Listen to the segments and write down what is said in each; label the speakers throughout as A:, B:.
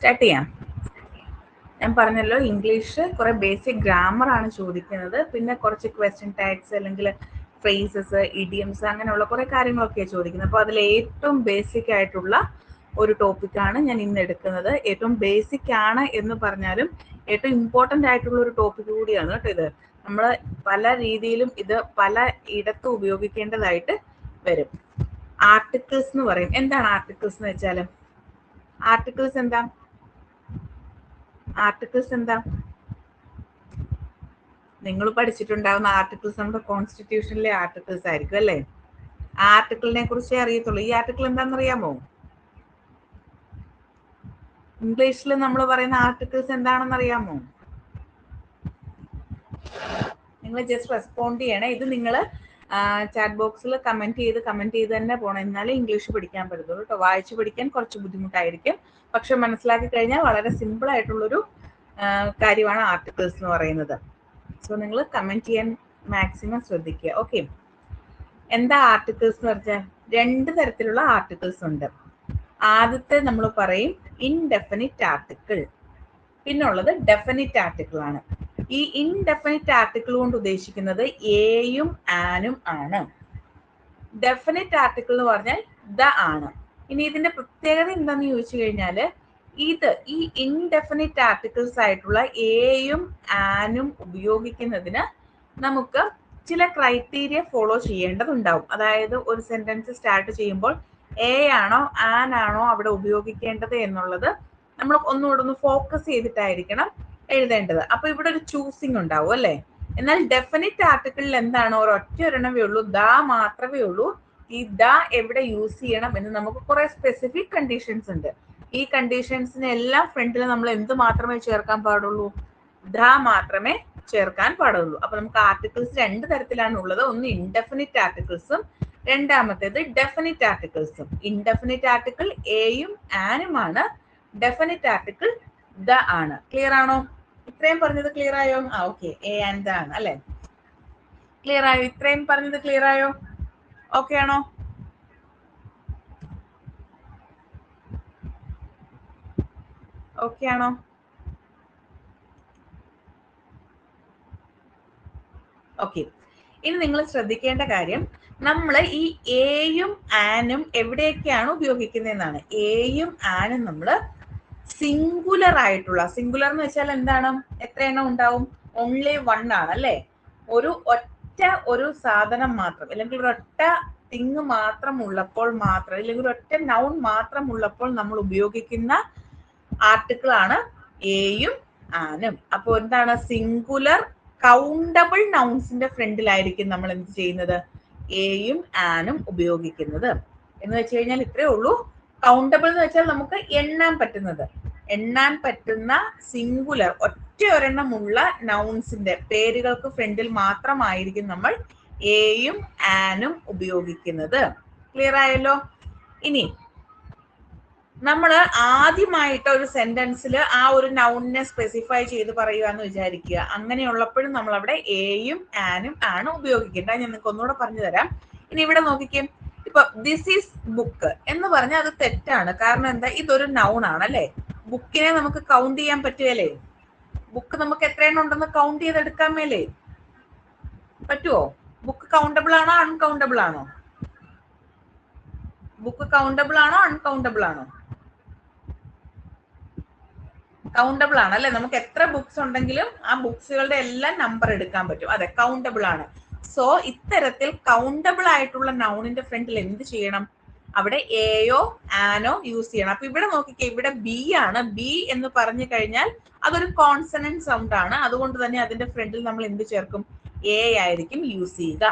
A: Start ചെയ്യാം. ഞാൻ പറഞ്ഞല്ലോ, ഇംഗ്ലീഷ് കുറെ ബേസിക് ഗ്രാമർ ആണ് ചോദിക്കുന്നത്, പിന്നെ കുറച്ച് ക്വസ്റ്റ്യൻ ടാഗ്സ് അല്ലെങ്കിൽ ഫ്രേസസ്, ഇഡിയംസ്, അങ്ങനെയുള്ള കുറെ കാര്യങ്ങളൊക്കെയാണ് ചോദിക്കുന്നത്. അപ്പോൾ അതിൽ ഏറ്റവും ബേസിക് ആയിട്ടുള്ള ഒരു ടോപ്പിക്കാണ് ഞാൻ ഇന്ന് എടുക്കുന്നത്. ഏറ്റവും ബേസിക് ആണ് എന്ന് പറഞ്ഞാലും ഏറ്റവും ഇമ്പോർട്ടൻ്റ് ആയിട്ടുള്ള ഒരു ടോപ്പിക് കൂടിയാണ് കേട്ടോ ഇത്. നമ്മൾ പല രീതിയിലും ഇത് പല ഇടത്തും ഉപയോഗിക്കേണ്ടതായിട്ട് വരും. ആർട്ടിക്കിൾസ് എന്ന് പറയും. എന്താണ് ആർട്ടിക്കിൾസ് എന്ന് വെച്ചാൽ? ആർട്ടിക്കിൾസ് എന്താ? ആർട്ടിക്കിൾസ് എന്താ? നിങ്ങൾ പഠിച്ചിട്ടുണ്ടാവുന്ന ആർട്ടിക്കിൾസ് നമ്മുടെ കോൺസ്റ്റിറ്റ്യൂഷനിലെ ആർട്ടിക്കിൾസ് ആയിരിക്കും അല്ലേ? ആർട്ടിക്കിളിനെ കുറിച്ചേ അറിയത്തുള്ളൂ. ഈ ആർട്ടിക്കിൾ എന്താണെന്ന് അറിയാമോ? ഇംഗ്ലീഷിൽ നമ്മൾ പറയുന്ന ആർട്ടിക്കിൾസ് എന്താണെന്ന് അറിയാമോ? നിങ്ങൾ ജസ്റ്റ് റെസ്പോണ്ട് ചെയ്യണേ. ഇത് നിങ്ങൾ ചാറ്റ് ബോക്സിൽ കമന്റ് ചെയ്ത് തന്നെ പോകണം. എന്നാലേ ഇംഗ്ലീഷ് പഠിക്കാൻ പറ്റത്തുള്ളൂ കേട്ടോ. വായിച്ചു പഠിക്കാൻ കുറച്ച് ബുദ്ധിമുട്ടായിരിക്കും, പക്ഷെ മനസ്സിലാക്കി കഴിഞ്ഞാൽ വളരെ സിമ്പിൾ ആയിട്ടുള്ളൊരു കാര്യമാണ് ആർട്ടിക്കിൾസ് എന്ന് പറയുന്നത്. സോ നിങ്ങൾ കമന്റ് ചെയ്യാൻ മാക്സിമം ശ്രദ്ധിക്കുക. ഓക്കെ, എന്താ ആർട്ടിക്കിൾസ് എന്ന് പറഞ്ഞാൽ? രണ്ട് തരത്തിലുള്ള ആർട്ടിക്കിൾസ് ഉണ്ട്. ആദ്യത്തെ നമ്മൾ പറയും ഇൻഡെഫിനിറ്റ് ആർട്ടിക്കിൾ, പിന്നുള്ളത് ഡെഫിനിറ്റ് ആർട്ടിക്കിൾ ആണ്. ഈ ഇൻഡെഫിനിറ്റ് ആർട്ടിക്കിൾ കൊണ്ട് ഉദ്ദേശിക്കുന്നത് എയും ആനും ആണ്. ഡെഫിനിറ്റ് ആർട്ടിക്കിൾ എന്ന് പറഞ്ഞാൽ ദ ആണ്. ഇനി ഇതിന്റെ പ്രത്യേകത എന്താണെന്ന് ചോദിച്ചു കഴിഞ്ഞാൽ, ഈ ഇൻഡെഫിനിറ്റ് ആർട്ടിക്കിൾസ് ആയിട്ടുള്ള എയും ആനും ഉപയോഗിക്കുന്നതിന് നമുക്ക് ചില ക്രൈറ്റീരിയ ഫോളോ ചെയ്യേണ്ടതുണ്ടാവും. അതായത് ഒരു സെന്റൻസ് സ്റ്റാർട്ട് ചെയ്യുമ്പോൾ എ ആണോ ആൻ ആണോ അവിടെ ഉപയോഗിക്കേണ്ടത് എന്നുള്ളത് നമ്മൾ ഒന്നുകൂടെ ഫോക്കസ് ചെയ്തിട്ടായിരിക്കണം എഴുതേണ്ടത്. അപ്പൊ ഇവിടെ ഒരു ചൂസിങ് ഉണ്ടാവും അല്ലേ? എന്നാൽ ഡെഫിനിറ്റ് ആർട്ടിക്കിളിൽ എന്താണ്? ഒരൊറ്റ ഒരെണ്ണമേ ഉള്ളൂ, ദ മാത്രമേ ഉള്ളൂ. ഈ ദ എവിടെ യൂസ് ചെയ്യണം എന്ന് നമുക്ക് കുറെ സ്പെസിഫിക് കണ്ടീഷൻസ് ഉണ്ട്. ഈ കണ്ടീഷൻസിന് എല്ലാം ഫ്രണ്ടിൽ നമ്മൾ എന്ത് മാത്രമേ ചേർക്കാൻ പാടുള്ളൂ? ദ മാത്രമേ ചേർക്കാൻ പാടുള്ളൂ. അപ്പൊ നമുക്ക് ആർട്ടിക്കിൾസ് രണ്ട് തരത്തിലാണ് ഉള്ളത്. ഒന്ന് ഇൻഡെഫിനിറ്റ് ആർട്ടിക്കിൾസും രണ്ടാമത്തേത് ഡെഫിനിറ്റ് ആർട്ടിക്കിൾസും. ഇൻഡെഫിനിറ്റ് ആർട്ടിക്കിൾ എയും ആനുമാണ്, ഡെഫിനിറ്റ് ആർട്ടിക്കിൾ ദ ആണ്. ക്ലിയർ ആണോ? ഇത്രയും പറഞ്ഞത് ക്ലിയർ ആയോ? ഓക്കെ, എ ആൻഡ് ദ ആണ് അല്ലെ? ക്ലിയർ ആയോ? ഇത്രയും പറഞ്ഞത് ക്ലിയർ ആയോ? ഓക്കെ ആണോ? ഓക്കെ ആണോ? ഓക്കെ, ഇനി നിങ്ങൾ ശ്രദ്ധിക്കേണ്ട കാര്യം, നമ്മൾ ഈ എയും ആനും എവിടെയൊക്കെയാണ് ഉപയോഗിക്കുന്നതെന്നാണ്. എയും ആനും നമ്മൾ സിംഗുലർ ആയിട്ടുള്ള, സിംഗുലർ എന്ന് വെച്ചാൽ എന്താണ്? എത്ര എണ്ണം ഉണ്ടാവും? ഓൺലി വൺ ആണ് അല്ലേ? ഒരു സാധനം മാത്രം, അല്ലെങ്കിൽ ഒരൊറ്റ തിങ് മാത്രം ഉള്ളപ്പോൾ മാത്രം, അല്ലെങ്കിൽ ഒരൊറ്റ നൗൺ മാത്രം ഉള്ളപ്പോൾ നമ്മൾ ഉപയോഗിക്കുന്ന ആർട്ടിക്കിൾ ആണ് എയും ആനും. അപ്പൊ എന്താണ്? സിംഗുലർ കൗണ്ടബിൾ നൗൺസിന്റെ ഫ്രണ്ടിലായിരിക്കും നമ്മൾ എന്ത് ചെയ്യുന്നത്? എയും ആനും ഉപയോഗിക്കുന്നത്. എന്ന് വെച്ച് കഴിഞ്ഞാൽ ഇത്രേ ഉള്ളൂ. കൗണ്ടബിൾ എന്ന് വെച്ചാൽ നമുക്ക് എണ്ണാൻ പറ്റുന്ന സിംഗുലർ ഒറ്റ ഒരെണ്ണമുള്ള നൗൺസിന്റെ പേരുകൾക്ക് ഫ്രണ്ടിൽ മാത്രമായിരിക്കും നമ്മൾ എയും ആനും ഉപയോഗിക്കുന്നത്. ക്ലിയർ ആയല്ലോ? ഇനി നമ്മൾ ആദ്യമായിട്ട് ഒരു സെന്റൻസിൽ ആ ഒരു നൗണിനെ സ്പെസിഫൈ ചെയ്ത് പറയുകയെന്ന് വിചാരിക്കുക. അങ്ങനെയുള്ളപ്പോഴും നമ്മൾ അവിടെ എയും ആനും ആണ് ഉപയോഗിക്കേണ്ടത്. ഞാൻ നിങ്ങൾക്ക് ഒന്നുകൂടെ പറഞ്ഞു തരാം. ഇനി ഇവിടെ നോക്കിക്കേ, ഇപ്പൊ ദിസ് ഈസ് ബുക്ക് എന്ന് പറഞ്ഞാൽ അത് തെറ്റാണ്. കാരണം എന്താ? ഇതൊരു നൗൺ ആണ് അല്ലെ? ബുക്കിനെ നമുക്ക് കൗണ്ട് ചെയ്യാൻ പറ്റുകയല്ലേ? ബുക്ക് നമുക്ക് എത്ര എണ്ണം ഉണ്ടെന്ന് കൗണ്ട് ചെയ്തെടുക്കാൻ മേലേ? പറ്റുമോ? ബുക്ക് കൗണ്ടബിൾ ആണോ അൺകൗണ്ടബിൾ ആണോ? ബുക്ക് കൗണ്ടബിൾ ആണോ അൺകൗണ്ടബിൾ ആണോ? കൗണ്ടബിൾ ആണ് അല്ലെ? നമുക്ക് എത്ര ബുക്സ് ഉണ്ടെങ്കിലും ആ ബുക്സുകളുടെ എല്ലാം നമ്പർ എടുക്കാൻ പറ്റും. അതെ, കൗണ്ടബിൾ ആണ്. സോ ഇത്തരത്തിൽ കൗണ്ടബിൾ ആയിട്ടുള്ള നൗണിന്റെ ഫ്രണ്ടിൽ എന്ത് ചെയ്യണം? അവിടെ എയോ ആനോ യൂസ് ചെയ്യണം. അപ്പൊ ഇവിടെ നോക്കിക്കേ, ഇവിടെ ബി ആണ്. ബി എന്ന് പറഞ്ഞു കഴിഞ്ഞാൽ അതൊരു കോൺസണന്റ് സൗണ്ട് ആണ്. അതുകൊണ്ട് തന്നെ അതിന്റെ ഫ്രണ്ടിൽ നമ്മൾ എന്ത് ചേർക്കും? എ ആയിരിക്കും യൂസ് ചെയ്യുക.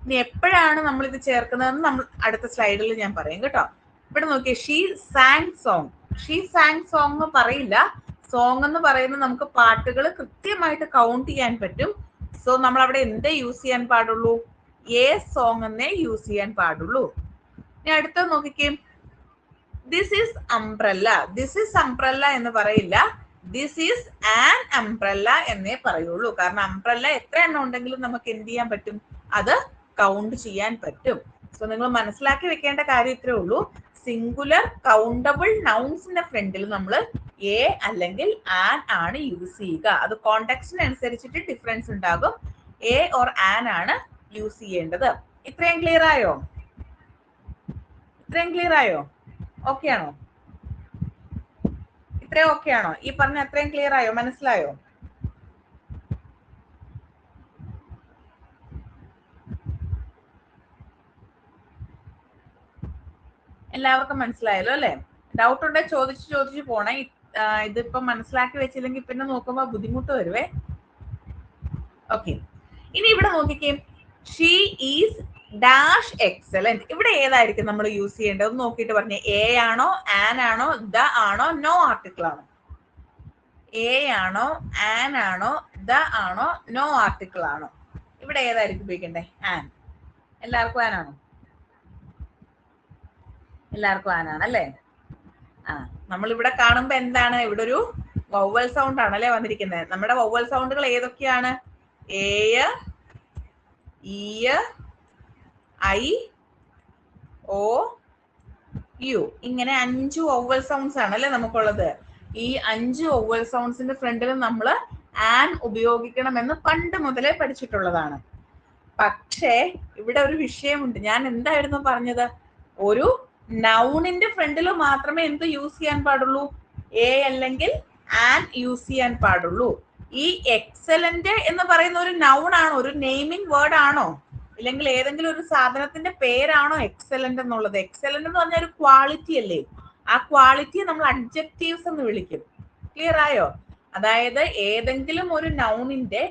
A: ഇനി എപ്പോഴാണ് നമ്മൾ ഇത് ചേർക്കുന്നതെന്ന് നമ്മൾ അടുത്ത സ്ലൈഡിൽ ഞാൻ പറയും കേട്ടോ. ഇവിടെ നോക്കിയേ, she San song. She San song പറയില്ല. സോങ് എന്ന് പറയുന്നത് നമുക്ക് പാട്ടുകൾ കൃത്യമായിട്ട് കൗണ്ട് ചെയ്യാൻ പറ്റും. സോ നമ്മൾ അവിടെ എന്തേ യൂസ് ചെയ്യാൻ പാടുള്ളൂ? എ സോങ് എന്നേ യൂസ് ചെയ്യാൻ പാടുള്ളൂ. ഇനി അടുത്ത നോക്കിക്കേ, this is umbrella. This is umbrella എന്ന് പറയില്ല. ദിസ് ഈസ് ആൻ അംബ്രല്ല എന്നേ പറയുള്ളൂ. കാരണം അംബ്രല്ല എത്ര എണ്ണം ഉണ്ടെങ്കിലും നമുക്ക് എന്ത് ചെയ്യാൻ പറ്റും? അത് കൗണ്ട് ചെയ്യാൻ പറ്റും. സോ നിങ്ങൾ മനസ്സിലാക്കി വെക്കേണ്ട കാര്യം ഇത്രേ ഉള്ളൂ. സിംഗുലർ കൗണ്ടബിൾ നൗൺസിന്റെ ഫ്രണ്ടിൽ നമ്മൾ എ അല്ലെങ്കിൽ ആൻ ആണ് യൂസ് ചെയ്യുക. അത് കോണ്ടെക്സ്റ്റിനനുസരിച്ചിട്ട് ഡിഫറൻസ് ഉണ്ടാകും. എ ഓർ ആൻ ആണ് യൂസ് ചെയ്യേണ്ടത്. ഇത്രയും ക്ലിയർ ആയോ? ഇത്രയും ക്ലിയർ ആയോ? ഓക്കെ ആണോ? ഇത്രയും ഓക്കെ ആണോ? ഈ പറഞ്ഞ അത്രയും ക്ലിയർ ആയോ? മനസ്സിലായോ? എല്ലാവർക്കും മനസ്സിലായല്ലോ അല്ലെ? ഡൗട്ട് ഉണ്ടെങ്കിൽ ചോദിച്ചു പോണേ. ഇതിപ്പോ മനസ്സിലാക്കി വെച്ചില്ലെങ്കിൽ പിന്നെ നോക്കുമ്പോ ബുദ്ധിമുട്ട് വരുവേ. ഓക്കെ, ഇനി ഇവിടെ നോക്കിക്കേ, ഷീ ഈസ് ഡാഷ് എക്സലന്റ്. ഇവിടെ ഏതായിരിക്കും നമ്മൾ യൂസ് ചെയ്യേണ്ടത് നോക്കിയിട്ട് പറഞ്ഞേ. എ ആണോ, ആൻ ആണോ, ദ ആണോ, നോ ആർട്ടിക്കിൾ ആണോ? എ ആണോ, ആൻ ആണോ, ദ ആണോ, നോ ആർട്ടിക്കിൾ ആണോ? ഇവിടെ ഏതായിരിക്കും ഉപയോഗിക്കണ്ടേ? ആൻ. എല്ലാവർക്കും ആൻ ആണോ? എല്ലാവർക്കും ആൻ ആണ് അല്ലേ? ആ, നമ്മൾ ഇവിടെ കാണുമ്പോ എന്താണ്, ഇവിടെ ഒരു വവ്വൽ സൗണ്ട് ആണല്ലേ വന്നിരിക്കുന്നത്. നമ്മുടെ വവ്വൽ സൗണ്ടുകൾ ഏതൊക്കെയാണ്? A, E, I, O, U. ഇങ്ങനെ 5 വവ്വൽ സൗണ്ട്സ് ആണല്ലേ നമുക്കുള്ളത്. ഈ 5 വവ്വൽ സൗണ്ട്സിന്റെ ഫ്രണ്ടിൽ നമ്മൾ ആൻ ഉപയോഗിക്കണമെന്ന് പണ്ട് മുതലേ പഠിച്ചിട്ടുള്ളതാണ്. പക്ഷേ ഇവിടെ ഒരു വിഷയമുണ്ട്. ഞാൻ എന്തായിരുന്നു പറഞ്ഞത്? ഒരു നൗണിന്റെ ഫ്രണ്ടിൽ മാത്രമേ എന്ത് യൂസ് ചെയ്യാൻ പാടുള്ളൂ? എ അല്ലെങ്കിൽ ആൻ യൂസ് ചെയ്യാൻ പാടുള്ളൂ. ഈ എക്സലന്റ് എന്ന് പറയുന്ന ഒരു നൗൺ ആണോ? ഒരു നെയിമിംഗ് വേർഡ് ആണോ? ഇല്ലെങ്കിൽ ഏതെങ്കിലും ഒരു സാധനത്തിന്റെ പേരാണോ എക്സലന്റ് എന്നുള്ളത്? എക്സലന്റ് എന്ന് പറഞ്ഞ ഒരു ക്വാളിറ്റി അല്ലേ? ആ ക്വാളിറ്റിയെ നമ്മൾ അഡ്ജക്റ്റീവ്സ് എന്ന് വിളിക്കും. ക്ലിയർ ആയോ? അതായത് ഏതെങ്കിലും ഒരു നൗണിന്റെ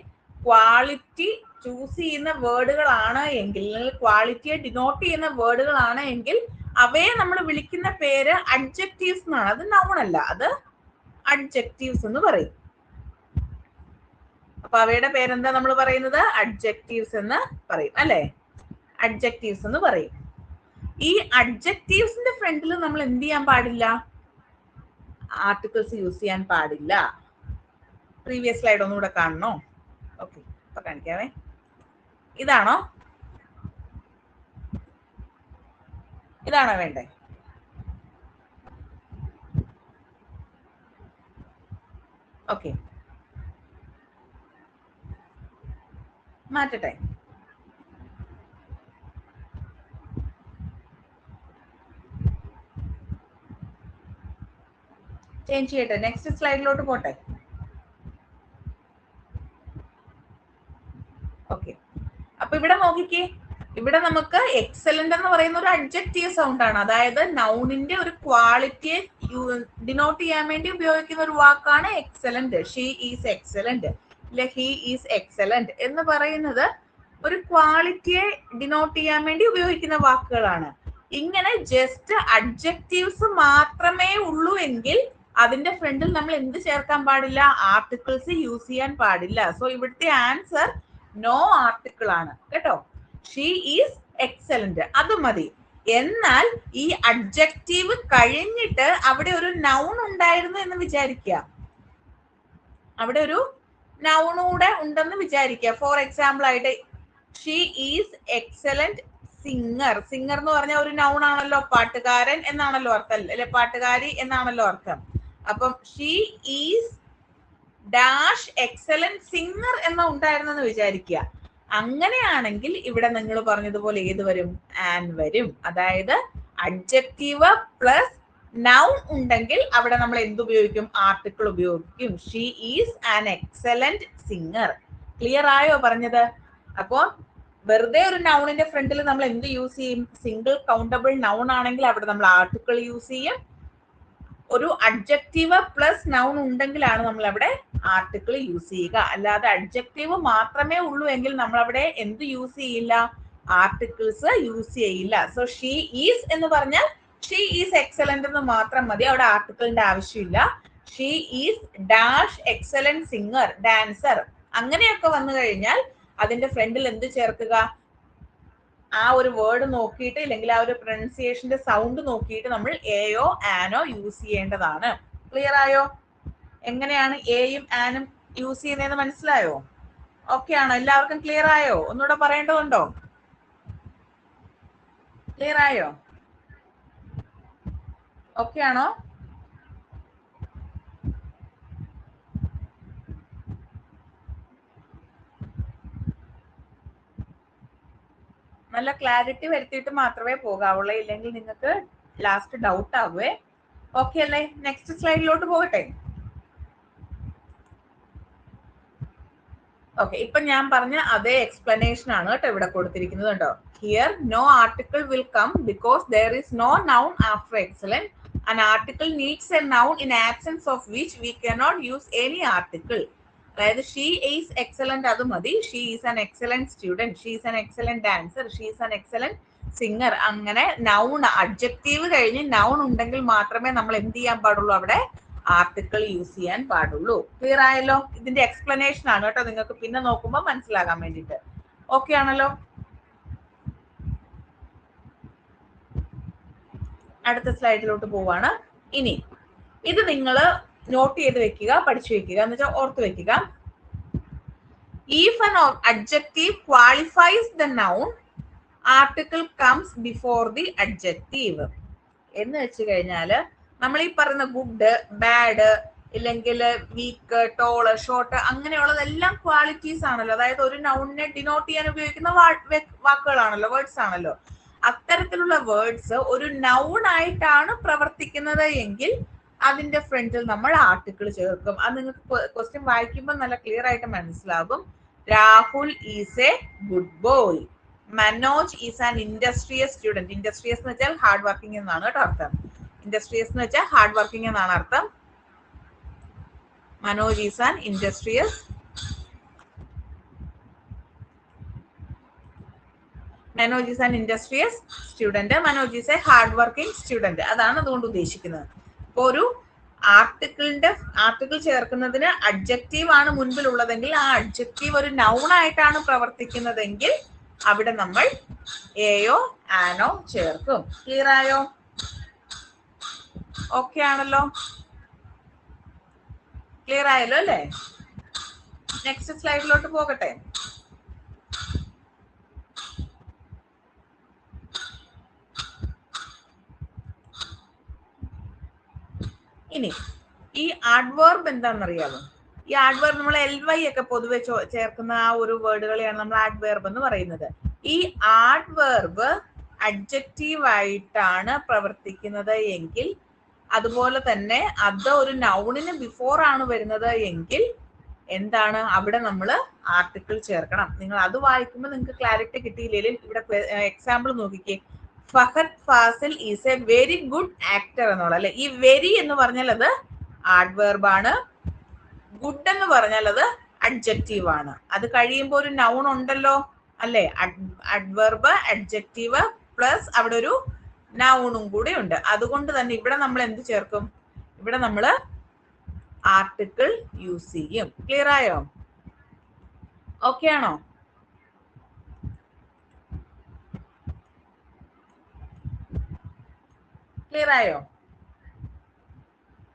A: ക്വാളിറ്റി ചൂസ് ചെയ്യുന്ന വേർഡുകളാണ് എങ്കിൽ, ക്വാളിറ്റിയെ ഡിനോട്ട് ചെയ്യുന്ന വേർഡുകളാണ് എങ്കിൽ അവയെ നമ്മൾ വിളിക്കുന്ന പേര് അഡ്ജക്റ്റീവ്സ് എന്നാണ്. അത് നൗൺ അല്ല, അത് അഡ്ജക്റ്റീവ്സ് എന്ന് പറയും. അപ്പൊ അവയുടെ പേരെന്താ നമ്മൾ പറയുന്നത്? അഡ്ജക്റ്റീവ്സ് എന്ന് പറയും അല്ലെ? അഡ്ജക്റ്റീവ്സ് എന്ന് പറയും. ഈ അഡ്ജക്റ്റീവ്സിന്റെ ഫ്രണ്ടിൽ നമ്മൾ എന്ത് ചെയ്യാൻ പാടില്ല? ആർട്ടിക്കിൾസ് യൂസ് ചെയ്യാൻ പാടില്ല. പ്രീവിയസ് സ്ലൈഡ് ഒന്നുകൂടെ കാണണോ? ഓക്കെ, ഇപ്പൊ കാണിക്കാവേ. ഇതാണോ? ഇതാണോ വേണ്ടേ? ഓക്കെ, മാറ്റട്ടെ. ചേഞ്ച് ചെയ്യട്ടെ. നെക്സ്റ്റ് സ്ലൈഡിലോട്ട് പോട്ടെ. ഓക്കെ, അപ്പൊ ഇവിടെ നോക്കിക്കേ, ഇവിടെ നമുക്ക് എക്സലന്റ് എന്ന് പറയുന്ന ഒരു അഡ്ജക്റ്റീവ് സൗണ്ട് ആണ്. അതായത് നൗണിന്റെ ഒരു ക്വാളിറ്റിയെ ഡിനോട്ട് ചെയ്യാൻ വേണ്ടി ഉപയോഗിക്കുന്ന ഒരു വാക്കാണ് excellent. She is excellent, he is excellent എന്ന് പറയുന്നത് ഒരു ക്വാളിറ്റിയെ ഡിനോട്ട് ചെയ്യാൻ വേണ്ടി ഉപയോഗിക്കുന്ന വാക്കുകളാണ്. ഇങ്ങനെ ജസ്റ്റ് അഡ്ജക്റ്റീവ്സ് മാത്രമേ ഉള്ളൂ എങ്കിൽ അതിന്റെ ഫ്രണ്ടിൽ നമ്മൾ എന്ത് ചേർക്കാൻ പാടില്ല? ആർട്ടിക്കിൾസ് യൂസ് ചെയ്യാൻ പാടില്ല. സോ ഇവിടുത്തെ ആൻസർ നോ ആർട്ടിക്കിൾ ആണ് കേട്ടോ. ഷീ ഈസ് എക്സലന്റ്, അത് മതി. എന്നാൽ ഈ അഡ്ജക്റ്റീവ് കഴിഞ്ഞിട്ട് അവിടെ ഒരു നൗൺ ഉണ്ടായിരുന്നു എന്ന് വിചാരിക്കുക. അവിടെ ഒരു നൗണൂടെ ഉണ്ടെന്ന് വിചാരിക്കുക. ഫോർ എക്സാമ്പിൾ ആയിട്ട് she is excellent singer. Singer എന്ന് പറഞ്ഞാൽ ഒരു നൗൺ ആണല്ലോ, പാട്ടുകാരൻ എന്നാണല്ലോ അർത്ഥം അല്ലെ, പാട്ടുകാരി എന്നാണല്ലോ അർത്ഥം. അപ്പം she is dash excellent singer എന്ന ഉണ്ടായിരുന്നെന്ന് വിചാരിക്കുക. അങ്ങനെയാണെങ്കിൽ ഇവിടെ നിങ്ങൾ പറഞ്ഞതുപോലെ ഏത് വരും? ആൻ വരും. അതായത് അഡ്ജക്റ്റീവ് പ്ലസ് നൗൺ ഉണ്ടെങ്കിൽ അവിടെ നമ്മൾ എന്ത് ഉപയോഗിക്കും? ആർട്ടിക്കിൾ ഉപയോഗിക്കും. She is an excellent singer. Clear ആയോ പറഞ്ഞത്? അപ്പോ വെറുതെ ഒരു നൗണിന്റെ ഫ്രണ്ടിൽ നമ്മൾ എന്ത് യൂസ് ചെയ്യും? സിംഗിൾ കൗണ്ടബിൾ നൗൺ ആണെങ്കിൽ അവിടെ നമ്മൾ ആർട്ടിക്കിൾ യൂസ് ചെയ്യും. ഒരു അഡ്ജക്റ്റീവ് പ്ലസ് നൗൺ ഉണ്ടെങ്കിലാണ് നമ്മൾ അവിടെ ആർട്ടിക്കിൾ യൂസ് ചെയ്യുക. അല്ലാതെ അഡ്ജക്റ്റീവ് മാത്രമേ ഉള്ളൂ എങ്കിൽ നമ്മൾ അവിടെ എന്ത് യൂസ് ചെയ്യില്ല? ആർട്ടിക്കിൾസ് യൂസ് ചെയ്യില്ല. സോ ഷീ ഈസ് എന്ന് പറഞ്ഞാൽ ഷീ ഈസ് എക്സലന്റ് എന്ന് മാത്രം മതി, അവിടെ ആർട്ടിക്കിളിന്റെ ആവശ്യമില്ല. She is dash excellent singer, dancer, അങ്ങനെയൊക്കെ വന്നു കഴിഞ്ഞാൽ അതിന്റെ ഫ്രണ്ടിൽ എന്ത് ചേർക്കുക? ആ ഒരു വേർഡ് നോക്കിയിട്ട് അല്ലെങ്കിൽ ആ ഒരു പ്രൊനൗൺസിയേഷന്റെ സൗണ്ട് നോക്കിയിട്ട് നമ്മൾ എയോ ആനോ യൂസ് ചെയ്യേണ്ടതാണ്. ക്ലിയർ ആയോ? എങ്ങനെയാണ് എയും ആനും യൂസ് ചെയ്യുന്നതെന്ന് മനസ്സിലായോ? ഓക്കെ ആണോ? എല്ലാവർക്കും ക്ലിയർ ആയോ? ഒന്നുകൂടെ പറയേണ്ടതുണ്ടോ? ക്ലിയർ ആയോ? ഓക്കെ ആണോ? നല്ല ക്ലാരിറ്റി വരുത്തിയിട്ട് മാത്രമേ പോകാവുള്ളൂ, ഇല്ലെങ്കിൽ നിങ്ങൾക്ക് ലാസ്റ്റ് ഡൗട്ട് ആവുമേ. ഓക്കെ അല്ലേ? നെക്സ്റ്റ് സ്ലൈഡിലോട്ട് പോകട്ടെ. ഓക്കെ, ഇപ്പൊ ഞാൻ പറഞ്ഞ അതേ എക്സ്പ്ലനേഷൻ ആണ് കേട്ടോ ഇവിടെ കൊടുത്തിരിക്കുന്നത് കേട്ടോ. Here no article will come because there is no noun after excellent. An article needs a noun in absence of which we cannot use any article. അതായത് ഷീ ഈസ് എക്സലന്റ് അത് മതി, she is an excellent student, she is an excellent dancer, she is an excellent singer. അങ്ങനെ noun adjective കഴിഞ്ഞ് noun ഉണ്ടെങ്കിൽ മാത്രമേ നമ്മൾ എന്ത് ചെയ്യാൻ പാടുള്ളൂ, അവിടെ ആർട്ടിക്കിൾ യൂസ് ചെയ്യാൻ പാടുള്ളൂ. ക്ലിയർ ആയല്ലോ? ഇതിന്റെ എക്സ്പ്ലനേഷൻ ആണ് കേട്ടോ, നിങ്ങൾക്ക് പിന്നെ നോക്കുമ്പോൾ മനസ്സിലാകാൻ വേണ്ടിയിട്ട്. ഓക്കെ ആണല്ലോ? അടുത്ത സ്ലൈഡിലോട്ട് പോവാണ്. ഇനി ഇത് നിങ്ങൾ നോട്ട് ചെയ്ത് വെക്കുക, പഠിച്ചു വെക്കുക, എന്ന് വെച്ചാൽ ഓർത്ത് വെക്കുക. If an adjective qualifies the noun, article comes before the adjective. എന്ന് വെച്ച് കഴിഞ്ഞാല് നമ്മൾ ഈ പറയുന്ന ഗുഡ്, ബാഡ്, ഇല്ലെങ്കിൽ വീക്ക്, ടോള്, ഷോർട്ട്, അങ്ങനെയുള്ളതെല്ലാം ക്വാളിറ്റീസ് ആണല്ലോ. അതായത് ഒരു നൗണിനെ ഡിനോട്ട് ചെയ്യാൻ ഉപയോഗിക്കുന്ന വാക്കുകളാണല്ലോ, വേർഡ്സ് ആണല്ലോ. അത്തരത്തിലുള്ള വേർഡ്സ് ഒരു നൗൺ ആയിട്ടാണ് പ്രവർത്തിക്കുന്നത് എങ്കിൽ അതിന്റെ ഫ്രണ്ടിൽ നമ്മൾ ആർട്ടിക്കിൾ ചേർക്കും. അത് നിങ്ങൾക്ക് ക്വസ്റ്റ്യൻ വായിക്കുമ്പോൾ നല്ല ക്ലിയർ ആയിട്ട് മനസ്സിലാകും. Rahul is A good boy. Manoj is an industrious student. Industrious എന്ന് വെച്ചാൽ ഹാർഡ് വർക്കിംഗ് എന്നാണ് കേട്ടോ അർത്ഥം. ഇൻഡസ്ട്രിയസ് എന്ന് വെച്ചാൽ ഹാർഡ് വർക്കിംഗ് എന്നാണ് അർത്ഥം. Manoj is an industrious. Manoj is an industrious student. Manoj is A hard working student. അതാണ് അതുകൊണ്ട് ഉദ്ദേശിക്കുന്നത്. ഇപ്പൊ ഒരു ആർട്ടിക്കിൾ ചേർക്കുന്നതിന് അഡ്ജക്റ്റീവ് ആണ് മുൻപിൽ ഉള്ളതെങ്കിൽ ആ അഡ്ജക്റ്റീവ് ഒരു നൗൺ ആയിട്ടാണ് പ്രവർത്തിക്കുന്നതെങ്കിൽ അവിടെ നമ്മൾ എയോ ആനോ ചേർക്കും. ക്ലിയർ ആയോ? ഓക്കെ ആണല്ലോ? ക്ലിയർ ആയല്ലോ അല്ലേ? നെക്സ്റ്റ് സ്ലൈഡിലോട്ട് പോകട്ടെ. ഇനി ഈ ആഡ്വേർബ് എന്താണെന്നറിയാമോ? ഈ ആഡ്വേർബ് നമ്മൾ LY ഒക്കെ പൊതുവെ ചേർക്കുന്ന ആ ഒരു വേർഡുകളെയാണ് നമ്മൾ ആഡ്വേർബ് എന്ന് പറയുന്നത്. ഈ ആഡ്വേർബ് അഡ്ജക്റ്റീവ് ആയിട്ടാണ് പ്രവർത്തിക്കുന്നത് എങ്കിൽ, അതുപോലെ തന്നെ അത് ഒരു നൗണിന് ബിഫോർ ആണ് വരുന്നത് എങ്കിൽ എന്താണ്, അവിടെ നമ്മൾ ആർട്ടിക്കിൾ ചേർക്കണം. നിങ്ങൾ അത് വായിക്കുമ്പോൾ നിങ്ങൾക്ക് ക്ലാരിറ്റി കിട്ടിയില്ലെങ്കിൽ ഇവിടെ എക്സാമ്പിൾ നോക്കിക്കേ. Fahadh Faasil is a very good actor എന്നുള്ള അല്ലെ. ഈ വെരി എന്ന് പറഞ്ഞാൽ അത് ആഡ്വേർബ് ആണ്, ഗുഡ് എന്ന് പറഞ്ഞാൽ അത് അഡ്ജക്റ്റീവ് ആണ്. അത് കഴിയുമ്പോൾ ഒരു നൗൺ ഉണ്ടല്ലോ അല്ലെ, അഡ്വേർബ്, അഡ്ജക്റ്റീവ് പ്ലസ് അവിടെ ഒരു നൗണും കൂടെ ഉണ്ട്. അതുകൊണ്ട് തന്നെ ഇവിടെ നമ്മൾ എന്ത് ചേർക്കും? ഇവിടെ നമ്മൾ ആർട്ടിക്കിൾ യൂസ് ചെയ്യും. ക്ലിയർ ആയോ? ഓക്കെ ആണോ? ക്ലിയർ ആയോ?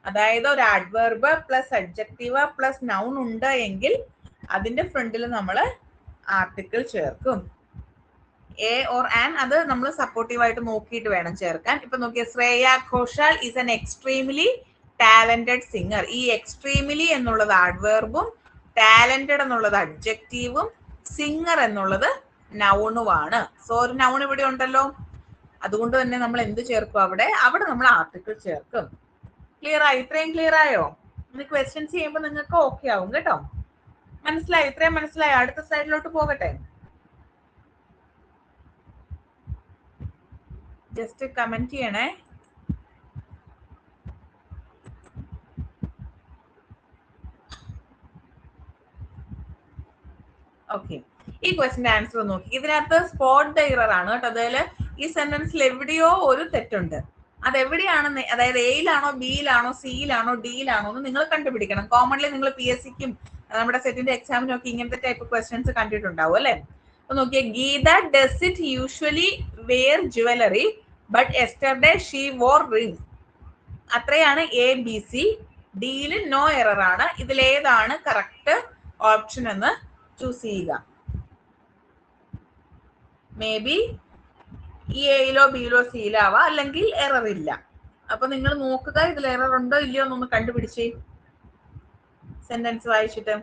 A: അതായത് ഒരു adverb plus adjective plus noun ഉണ്ട് എങ്കിൽ അതിന്റെ ഫ്രണ്ടിൽ നമ്മൾ ആർട്ടിക്കിൾ ചേർക്കും. എ ഓർ ആൻ, അത് നമ്മൾ സപ്പോർട്ടീവ് ആയിട്ട് നോക്കിയിട്ട് വേണം ചേർക്കാൻ. ഇപ്പൊ നോക്കിയ Shreya Ghoshal is an extremely talented singer. ഈ എക്സ്ട്രീംലി എന്നുള്ളത് ആഡ്വേർബും ടാലന്റഡ് എന്നുള്ളത് അഡ്ജക്റ്റീവും സിംഗർ എന്നുള്ളത് നൗണുമാണ്. സോ ഒരു നൗൺ ഇവിടെ ഉണ്ടല്ലോ, അതുകൊണ്ട് തന്നെ നമ്മൾ എന്ത് ചേർക്കും? അവിടെ നമ്മൾ ആർട്ടിക്കിൾ ചേർക്കും. ക്ലിയർ ആയി? ഇത്രയും ക്ലിയർ ആയോ? ക്വസ്റ്റ്യൻസ് ചെയ്യുമ്പോൾ നിങ്ങൾക്ക് ഓക്കെ ആവും കേട്ടോ. മനസ്സിലായി? ഇത്രയും മനസ്സിലായോ? അടുത്ത സ്ലൈഡിലോട്ട് പോകട്ടെ. ജസ്റ്റ് കമന്റ് ചെയ്യണേ. ഓക്കെ, ഈ ക്വസ്റ്റിന്റെ ആൻസർ നോക്കി. ഇതിനകത്ത് സ്പോട്ട് ദ എറർ ആണ് കേട്ടോ. അതിൽ ഈ സെന്റൻസിൽ എവിടെയോ ഒരു തെറ്റുണ്ട്. അതെവിടെയാണെന്ന്, അതായത് എയിലാണോ, ബിയിലാണോ, സിയിലാണോ, ഡിയിലാണോ എന്ന് നിങ്ങൾ കണ്ടുപിടിക്കണം. കോമൺലി നിങ്ങൾ PSCക്കും നമ്മുടെ സെറ്റിന്റെ എക്സാമിനും ഒക്കെ ഇങ്ങനത്തെ ടൈപ്പ് ക്വസ്റ്റ്യൻസ് കണ്ടിട്ടുണ്ടാവും അല്ലെ. അപ്പൊ നോക്കിയേ, Geetha does it usually wear jewellery but yesterday she wore ring. അത്രയാണ് ABC. ഡിയിൽ നോ എറർ ആണ്. ഇതിലേതാണ് കറക്റ്റ് ഓപ്ഷൻ എന്ന് ചൂസ് ചെയ്യുക. മേ ബി ഈ എയിലോ ബിയിലോ സിയിലോ ആവാം, അല്ലെങ്കിൽ എറർ ഇല്ല. അപ്പൊ നിങ്ങൾ നോക്കുക ഇതിൽ എറർ ഉണ്ടോ ഇല്ലയോ എന്നൊന്ന് കണ്ടുപിടിച്ചേ സെന്റൻസ് വായിച്ചിട്ട്.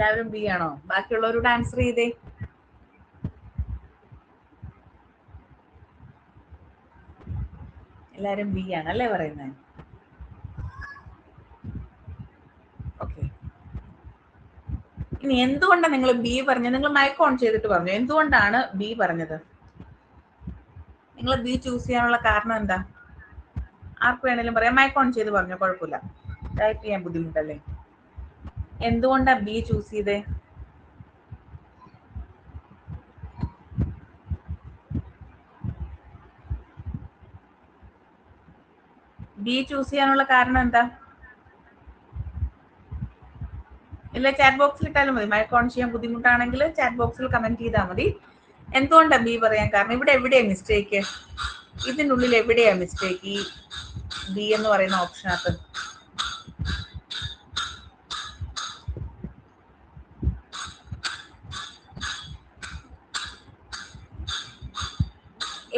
A: എല്ലാവരും ബി ആണോ? ബാക്കിയുള്ളവരോട് ആൻസർ ചെയ്തേ. എല്ലാരും ബി ആണല്ലേ പറയുന്നത്? ഓക്കെ. ഇനി എന്തുകൊണ്ടാണ് നിങ്ങൾ ബി പറഞ്ഞത്? നിങ്ങൾ മൈക്ക് ഓൺ ചെയ്തിട്ട് പറഞ്ഞു. എന്തുകൊണ്ടാണ് ബി പറഞ്ഞത്? നിങ്ങൾ ബി ചൂസ് ചെയ്യാനുള്ള കാരണം എന്താ? ആർക്ക് വേണേലും പറയാം. മൈക്ക് ഓൺ ചെയ്ത് പറഞ്ഞു, കുഴപ്പമില്ല. ടൈപ്പ് ചെയ്യാൻ ബുദ്ധിമുട്ടല്ലേ? എന്തുകൊണ്ടാ ബി ചൂസ് ചെയ്തേ? ബി ചൂസ് ചെയ്യാനുള്ള കാരണം എന്താ? ഇല്ല, ചാറ്റ് ബോക്സിൽ ഇട്ടാലും മതി. മൈക്ക് ഓൺ ചെയ്യാൻ ബുദ്ധിമുട്ടാണെങ്കിൽ ചാറ്റ് ബോക്സിൽ കമന്റ് ചെയ്താൽ മതി. എന്തുകൊണ്ടാ ബി പറയാൻ കാരണം? ഇവിടെ എവിടെയാ മിസ്റ്റേക്ക്? ഇതിനുള്ളിൽ എവിടെയാ മിസ്റ്റേക്ക് ഈ ബി എന്ന് പറയുന്ന ഓപ്ഷനകത്ത്?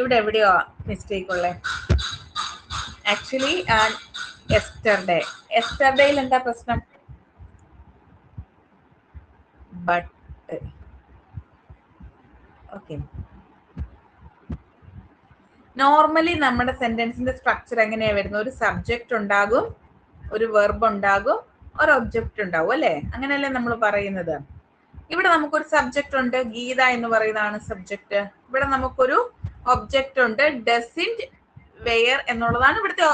A: ഇവിടെ എവിടെയോ മിസ്റ്റേക്ക് ഉള്ളേ? ആക്ച്വലി എസ്റ്റർഡേയിൽ എന്താ പ്രശ്നം? ബട്ട്. ഓക്കെ. നോർമലി നമ്മുടെ സെന്റൻസിന്റെ സ്ട്രക്ചർ എങ്ങനെയാ വരുന്നത്? ഒരു സബ്ജക്റ്റ് ഉണ്ടാകും, ഒരു വെർബ് ഉണ്ടാകും, ഒരു ഒബ്ജക്റ്റ് ഉണ്ടാവും, അല്ലെ? അങ്ങനെയല്ലേ നമ്മൾ പറയുന്നത്. ഇവിടെ നമുക്കൊരു സബ്ജക്റ്റ് ഉണ്ട്, ഗീത എന്ന് പറയുന്നതാണ് സബ്ജക്റ്റ്. ഇവിടെ നമുക്കൊരു ഒബ്ജക്റ്റ് ഉണ്ട്, ഡസിന്റ് വെയർ എന്നുള്ളതാണ് ഇവിടുത്തെ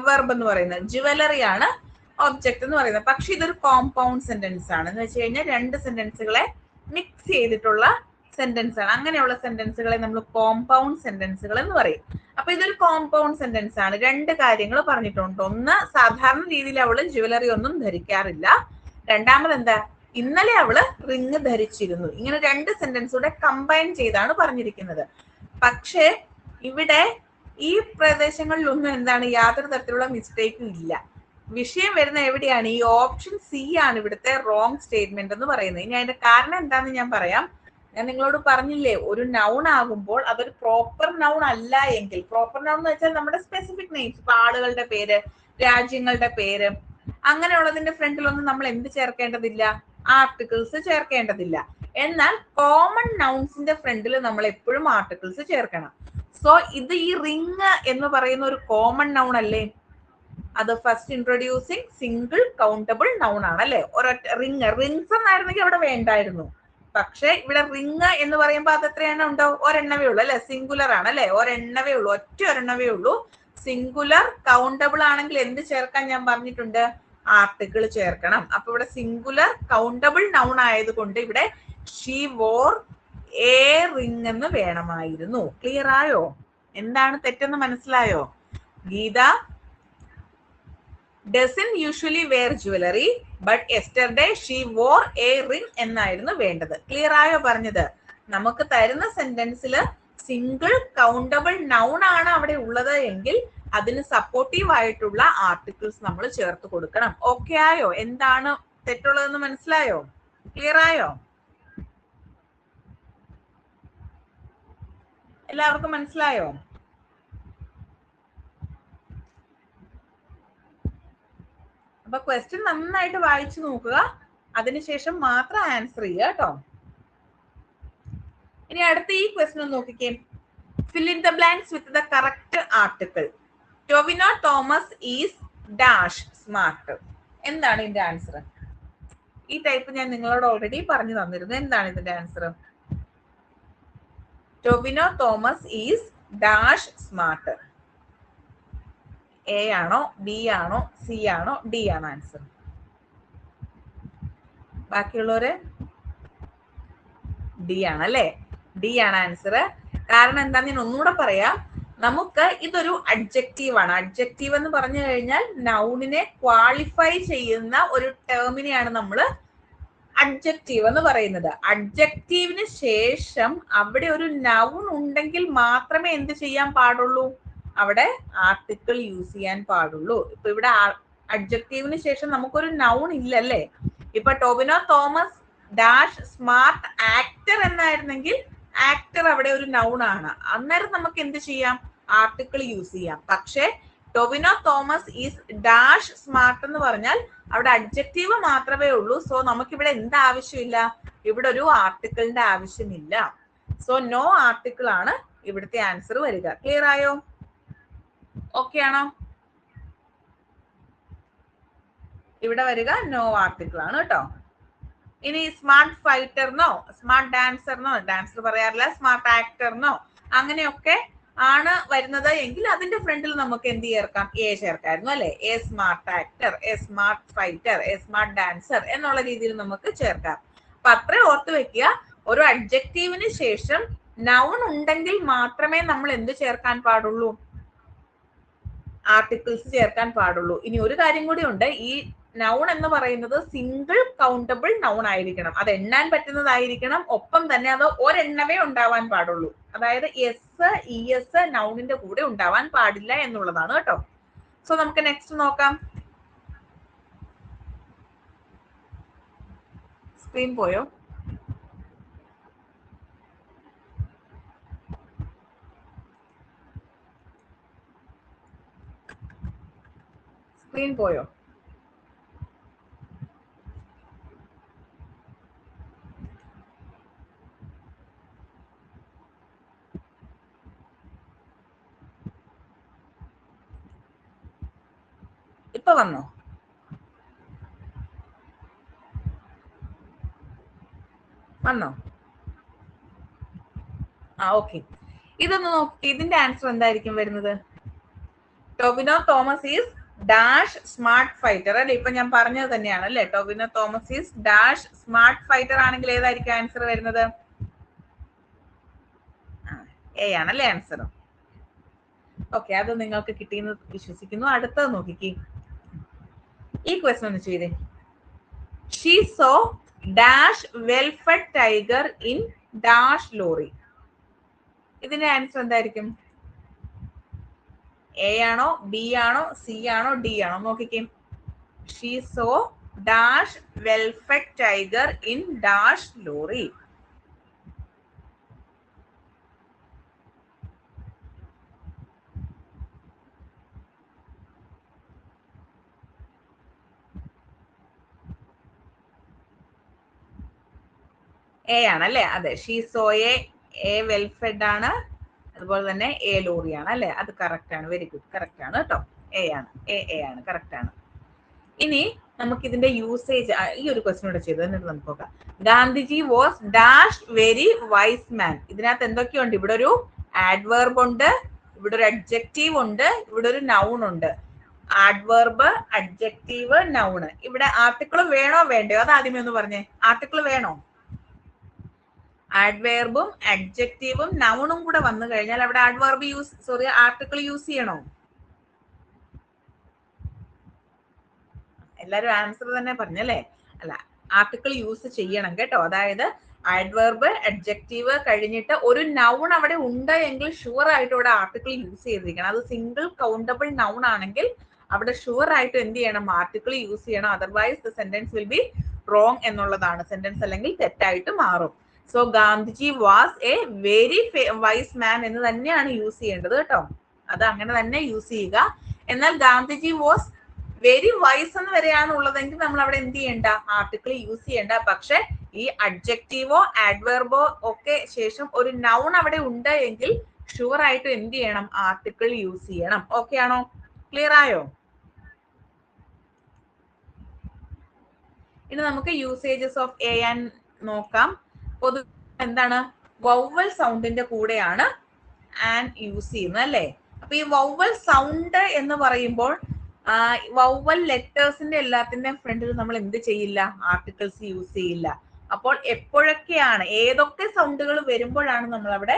A: വെർബ് എന്ന് പറയുന്നത്. ജുവലറി ആണ് ഒബ്ജക്റ്റ് എന്ന് പറയുന്നത്. പക്ഷെ ഇതൊരു കോമ്പൗണ്ട് സെന്റൻസ് ആണ്. എന്ന് വെച്ച് കഴിഞ്ഞാൽ രണ്ട് സെന്റൻസുകളെ മിക്സ് ചെയ്തിട്ടുള്ള സെന്റൻസ് ആണ്. അങ്ങനെയുള്ള സെന്റൻസുകളെ നമ്മൾ കോമ്പൗണ്ട് സെന്റൻസുകൾ എന്ന് പറയും. അപ്പൊ ഇതൊരു കോമ്പൗണ്ട് സെന്റൻസ് ആണ്. രണ്ട് കാര്യങ്ങൾ പറഞ്ഞിട്ടുണ്ട്. ഒന്ന്, സാധാരണ രീതിയിൽ അവള് ജുവലറി ഒന്നും ധരിക്കാറില്ല. രണ്ടാമത് എന്താ? ഇന്നലെ അവള് റിങ് ധരിച്ചിരുന്നു. ഇങ്ങനെ രണ്ട് സെന്റൻസ് കൂടെ കമ്പൈൻ ചെയ്താണ് പറഞ്ഞിരിക്കുന്നത്. പക്ഷേ ഇവിടെ ഈ പ്രദേശങ്ങളിലൊന്നും എന്താണ് യാതൊരു തരത്തിലുള്ള മിസ്റ്റേക്കും ഇല്ല. വിഷയം വരുന്ന എവിടെയാണ്? ഈ ഓപ്ഷൻ സി ആണ് ഇവിടുത്തെ റോങ് സ്റ്റേറ്റ്മെന്റ് എന്ന് പറയുന്നത്. ഇനി അതിന്റെ കാരണം എന്താണെന്ന് ഞാൻ പറയാം. ഞാൻ നിങ്ങളോട് പറഞ്ഞില്ലേ, ഒരു നൗൺ ആകുമ്പോൾ അതൊരു പ്രോപ്പർ നൗൺ അല്ല എങ്കിൽ, പ്രോപ്പർ നൗൺ എന്ന് വെച്ചാൽ നമ്മുടെ സ്പെസിഫിക് നെയിംസ്, ഇപ്പൊ ആളുകളുടെ പേര്, രാജ്യങ്ങളുടെ പേര്, അങ്ങനെയുള്ളതിന്റെ ഫ്രണ്ടിലൊന്നും നമ്മൾ എന്ത് ചേർക്കേണ്ടതില്ല? ആർട്ടിക്കിൾസ് ചേർക്കേണ്ടതില്ല. എന്നാൽ കോമൺ നൗൺസിന്റെ ഫ്രണ്ടിൽ നമ്മൾ എപ്പോഴും ആർട്ടിക്കിൾസ് ചേർക്കണം. സോ ഇത് ഈ റിങ് എന്ന് പറയുന്ന ഒരു കോമൺ നൗൺ അല്ലേ? അത് first introducing single countable noun ആണ്, അല്ലെ? ഒരൊറ്റ റിങ്സ് എന്നായിരുന്നെങ്കിൽ അവിടെ വേണ്ടായിരുന്നു. പക്ഷെ ഇവിടെ റിങ് എന്ന് പറയുമ്പോൾ അത് എത്ര എണ്ണം ഉണ്ടോ? ഒരെണ്ണവേ ഉള്ളൂ, അല്ലെ? സിംഗുലർ ആണ്, അല്ലെ? ഒരെണ്ണവേ ഉള്ളൂ, ഒരെണ്ണവേ ഉള്ളൂ. സിംഗുലർ കൗണ്ടബിൾ ആണെങ്കിൽ എന്ത് ചേർക്കാൻ ഞാൻ പറഞ്ഞിട്ടുണ്ട്? ആർട്ടിക്കിൾ ചേർക്കണം. അപ്പൊ ഇവിടെ സിംഗുലർ കൗണ്ടബിൾ നൗൺ ആയതുകൊണ്ട് ഇവിടെ ഷീ വോർ എ റിങ് എന്ന് വേണമായിരുന്നു. ക്ലിയർ ആയോ? എന്താണ് തെറ്റെന്ന് മനസ്സിലായോ? Geetha doesn't usually wear jewelry, but yesterday she wore a ring എന്നായിരുന്നു വേണ്ടത്. ക്ലിയർ ആയോ പറഞ്ഞത്? നമുക്ക് തരുന്ന സെന്റൻസിൽ സിംഗിൾ കൗണ്ടബിൾ നൗൺ ആണ് അവിടെ ഉള്ളത് എങ്കിൽ അതിന് സപ്പോർട്ടീവ് ആയിട്ടുള്ള ആർട്ടിക്കിൾസ് നമ്മൾ ചേർത്ത് കൊടുക്കണം. ഓക്കെ ആയോ? എന്താണ് തെറ്റുള്ളതെന്ന് മനസ്സിലായോ? ക്ലിയർ ആയോ? എല്ലാവർക്കും മനസ്സിലായോ? അപ്പൊ ക്വസ്റ്റ്യൻ നന്നായിട്ട് വായിച്ചു നോക്കുക, അതിനുശേഷം മാത്രം ആൻസർ ചെയ്യുക കേട്ടോ. ഇനി അടുത്ത ഈ ക്വസ്റ്റ്യൻ നോക്കിക്കേ. fill in the blanks with the correct article. Tovino Thomas is dash smart. എന്താണ് ഇതിന്റെ ആൻസർ? ഈ ടൈപ്പ് ഞാൻ നിങ്ങളോട് ഓൾറെഡി പറഞ്ഞു തന്നിരുന്നു. എന്താണ് ഇതിന്റെ answer? Tovino Thomas is dash smart. A ആണോ, ബി ആണോ, സി ആണോ, ഡി ആണോ ആൻസർ? ബാക്കിയുള്ളവര് ഡി ആണ്, അല്ലെ? ഡി ആണ് ആൻസർ. കാരണം എന്താന്ന് ഞാൻ ഒന്നുകൂടെ പറയാം. നമുക്ക് ഇതൊരു അഡ്ജക്റ്റീവ് ആണ്. അഡ്ജക്റ്റീവ് എന്ന് പറഞ്ഞു കഴിഞ്ഞാൽ നൗണിനെ ക്വാളിഫൈ ചെയ്യുന്ന ഒരു ടേമിനെയാണ് നമ്മൾ അഡ്ജക്റ്റീവ് എന്ന് പറയുന്നത്. അഡ്ജക്റ്റീവിന് ശേഷം അവിടെ ഒരു നൗൺ ഉണ്ടെങ്കിൽ മാത്രമേ എന്ത് ചെയ്യാൻ പാടുള്ളൂ? അവിടെ ആർട്ടിക്കിൾ യൂസ് ചെയ്യാൻ പാടുള്ളൂ. ഇപ്പൊ ഇവിടെ അഡ്ജക്റ്റീവിന് ശേഷം നമുക്കൊരു നൗൺ ഇല്ലല്ലേ? ഇപ്പൊ Tovino Thomas dash smart actor എന്നായിരുന്നെങ്കിൽ ആക്ടർ അവിടെ ഒരു നൗൺ ആണ്. അന്നേരം നമുക്ക് എന്ത് ചെയ്യാം? ആർട്ടിക്കിൾ യൂസ് ചെയ്യാം. പക്ഷെ Tovino Thomas is dash smart എന്ന് പറഞ്ഞാൽ അവിടെ അഡ്ജക്റ്റീവ് മാത്രമേ ഉള്ളൂ. സോ നമുക്കിവിടെ എന്ത് ആവശ്യമില്ല, ഇവിടെ ഒരു ആർട്ടിക്കിളിന്റെ ആവശ്യമില്ല. സോ നോ ആർട്ടിക്കിൾ ആണ് ഇവിടുത്തെ ആൻസർ വരിക. ക്ലിയർ ആയോ? ഓക്കെ ആണോ? ഇവിടെ വരിക നോ ആർട്ടിക്കിൾ ആണ് കേട്ടോ. ഇനി സ്മാർട്ട് ഫൈറ്ററിനോ സ്മാർട്ട് ഡാൻസറിനോ, ഡാൻസർ പറയാറില്ല, സ്മാർട്ട് ആക്ടറിനോ അങ്ങനെയൊക്കെ ആണ് വരുന്നത് എങ്കിൽ അതിന്റെ ഫ്രണ്ടിൽ നമുക്ക് എന്ത് ചേർക്കാം, എ ചേർക്കായിരുന്നു അല്ലെ. A smart actor, A smart fighter, A smart dancer എന്നുള്ള രീതിയിൽ നമുക്ക് ചേർക്കാം. അപ്പൊ അത്ര ഓർത്ത് വെക്കുക, ഒരു അഡ്ജക്റ്റീവിന് ശേഷം നൗൺ ഉണ്ടെങ്കിൽ മാത്രമേ നമ്മൾ എന്ത് ചേർക്കാൻ പാടുള്ളൂ, ആർട്ടിക്കിൾസ് ചേർക്കാൻ പാടുള്ളൂ. ഇനി ഒരു കാര്യം കൂടി ഉണ്ട്, ഈ നൗൺ എന്ന് പറയുന്നത് സിംഗിൾ കൗണ്ടബിൾ നൗൺ ആയിരിക്കണം, അത് എണ്ണാൻ പറ്റുന്നതായിരിക്കണം. ഒപ്പം തന്നെ അത് ഒരെണ്ണമേ ഉണ്ടാവാൻ പാടുള്ളൂ. അതായത് എസ് ഇ എസ് നൗണിന്റെ കൂടെ ഉണ്ടാവാൻ പാടില്ല എന്നുള്ളതാണ് കേട്ടോ. സോ നമുക്ക് നെക്സ്റ്റ് നോക്കാം. സ്ക്രീൻ പോയോ? സ്ക്രീൻ പോയോ? ഇപ്പൊ വന്നോ? വന്നോ? ഓക്കെ. ഇതൊന്ന് നോക്കി, ഇതിന്റെ ആൻസർ എന്തായിരിക്കും വരുന്നത്? Tovino Thomas is dash smart fighter അല്ലെ. ഇപ്പൊ ഞാൻ പറഞ്ഞത് തന്നെയാണ് അല്ലെ. Tovino Thomas is dash smart fighter ആണെങ്കിൽ ഏതായിരിക്കും ആൻസർ വരുന്നത്? എ ആണല്ലേ ആൻസർ. ഓക്കെ, അത് നിങ്ങൾക്ക് കിട്ടിയെന്ന് വിശ്വസിക്കുന്നു. അടുത്തത് നോക്കിക്കേ, ഈ ക്വസ്റ്റൻ ഒന്ന് ചെയ്തേ. She saw dash well fed tiger in dash lorry. ഇതിന്റെ ആൻസർ എന്തായിരിക്കും? എ ആണോ, ബി ആണോ, സി ആണോ, ഡി ആണോ? നോക്കിക്കേ. She saw dash well fed tiger in dash lorry. A ആണല്ലേ. അതെ, ഷീ സോ എ വെൽഫെഡ് ആണ്, അതുപോലെ തന്നെ എ ലോറി ആണ് അല്ലെ. അത് കറക്റ്റ് ആണ്, വെരി ഗുഡ്, കറക്റ്റ് ആണ് കേട്ടോ. എ ആണ്, എ ആണ്, കറക്റ്റ് ആണ്. ഇനി നമുക്ക് ഇതിന്റെ യൂസേജ്, ഈ ഒരു ക്വസ്റ്റ്യൻ കൂടെ ചെയ്തു എന്നിട്ട് നമുക്ക് നോക്കാം. Gandhiji was dash very vice മാൻ. ഇതിനകത്ത് എന്തൊക്കെയുണ്ട്? ഇവിടെ ഒരു ആഡ്വേർബ് ഉണ്ട്, ഇവിടെ ഒരു അഡ്ജക്റ്റീവ് ഉണ്ട്, ഇവിടെ ഒരു നൗൺ ഉണ്ട്. Adverb, adjective, noun. ഇവിടെ ആർട്ടിക്കിൾ വേണോ വേണ്ടയോ? അത് ആദ്യമേ ഒന്ന് പറഞ്ഞേ. ആർട്ടിക്കിൾ വേണോ? ആഡ്വേർബും അഡ്ജക്റ്റീവും നൗണും കൂടെ വന്നു കഴിഞ്ഞാൽ അവിടെ ആഡ്വേർബ് ആർട്ടിക്കിൾ യൂസ് ചെയ്യണോ? എല്ലാരും ആൻസർ തന്നെ പറഞ്ഞല്ലേ. അല്ല, ആർട്ടിക്കിൾ യൂസ് ചെയ്യണം കേട്ടോ. അതായത് ആഡ്വേർബ്, അഡ്ജക്റ്റീവ് കഴിഞ്ഞിട്ട് ഒരു നൗൺ അവിടെ ഉണ്ട് എങ്കിൽ ഷുവർ ആയിട്ട് ഇവിടെ ആർട്ടിക്കിൾ യൂസ് ചെയ്തിരിക്കണം. അത് സിംഗിൾ കൗണ്ടബിൾ നൗൺ ആണെങ്കിൽ അവിടെ ഷുവർ ആയിട്ട് എന്ത് ചെയ്യണം? ആർട്ടിക്കിൾ യൂസ് ചെയ്യണം. Otherwise the sentence will be wrong എന്നുള്ളതാണ്. സെന്റൻസ് അല്ലെങ്കിൽ തെറ്റായിട്ട് മാറും. So Gandhiji was A very vice മാൻ എന്ന് തന്നെയാണ് യൂസ് ചെയ്യേണ്ടത് കേട്ടോ. അത് അങ്ങനെ തന്നെ യൂസ് ചെയ്യുക. എന്നാൽ ഗാന്ധിജി വാസ് വെരി വൈസ് എന്ന് വരെയാണ് ഉള്ളതെങ്കിൽ നമ്മൾ അവിടെ എന്ത് ചെയ്യണ്ട? ആർട്ടിക്കിൾ യൂസ് ചെയ്യണ്ട. പക്ഷെ ഈ അഡ്ജക്റ്റീവോ ആഡ്വേർബോ ഒക്കെ ശേഷം ഒരു നൗൺ അവിടെ ഉണ്ട് എങ്കിൽ ഷുവർ ആയിട്ട് എന്ത് ചെയ്യണം? ആർട്ടിക്കിൾ യൂസ് ചെയ്യണം. ഓക്കെ ആണോ? ക്ലിയർ ആയോ? ഇനി നമുക്ക് യൂസേജസ് ഓഫ് എ ആൻഡ് നോക്കാം. പൊതുവെ എന്താണ്? വൗവൽ സൗണ്ടിന്റെ കൂടെയാണ് ആൻഡ് യൂസ് ചെയ്യുന്നത് അല്ലേ. അപ്പൊ ഈ വൗവൽ സൗണ്ട് എന്ന് പറയുമ്പോൾ വൗവൽ ലെറ്റേഴ്സിന്റെ എല്ലാത്തിന്റെയും ഫ്രണ്ടിൽ നമ്മൾ എന്ത് ചെയ്യില്ല? ആർട്ടിക്കിൾസ് യൂസ് ചെയ്യില്ല. അപ്പോൾ എപ്പോഴൊക്കെയാണ്, ഏതൊക്കെ സൗണ്ടുകൾ വരുമ്പോഴാണ് നമ്മൾ അവിടെ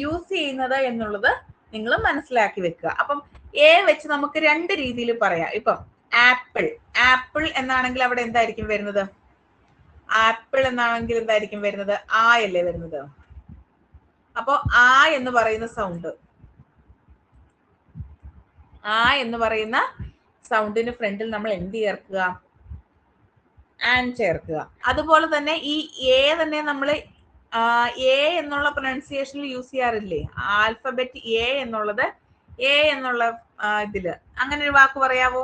A: യൂസ് ചെയ്യുന്നത് എന്നുള്ളത് നിങ്ങൾ മനസ്സിലാക്കി വെക്കുക. അപ്പം എ വെച്ച് നമുക്ക് രണ്ട് രീതിയിൽ പറയാം. ഇപ്പം ആപ്പിൾ, ആപ്പിൾ എന്നാണെങ്കിൽ അവിടെ എന്തായിരിക്കും വരുന്നത്? ആപ്പിൾ എന്നാണെങ്കിൽ എന്തായിരിക്കും വരുന്നത്? ആ അല്ലേ വരുന്നത്. അപ്പോ ആ എന്ന് പറയുന്ന സൗണ്ട്, ആ എന്ന് പറയുന്ന സൗണ്ടിന് ഫ്രണ്ടിൽ നമ്മൾ എന്ത് ചേർക്കുക? ആൻഡ് ചേർക്കുക. അതുപോലെ തന്നെ ഈ എ തന്നെ നമ്മൾ എ എന്നുള്ള പ്രൊനൗൺസിയേഷനിൽ യൂസ് ചെയ്യാറില്ലേ? ആൽഫബറ്റ് എ എന്നുള്ളത് എ എന്നുള്ള ഇതില് അങ്ങനെ ഒരു വാക്ക് പറയാവോ?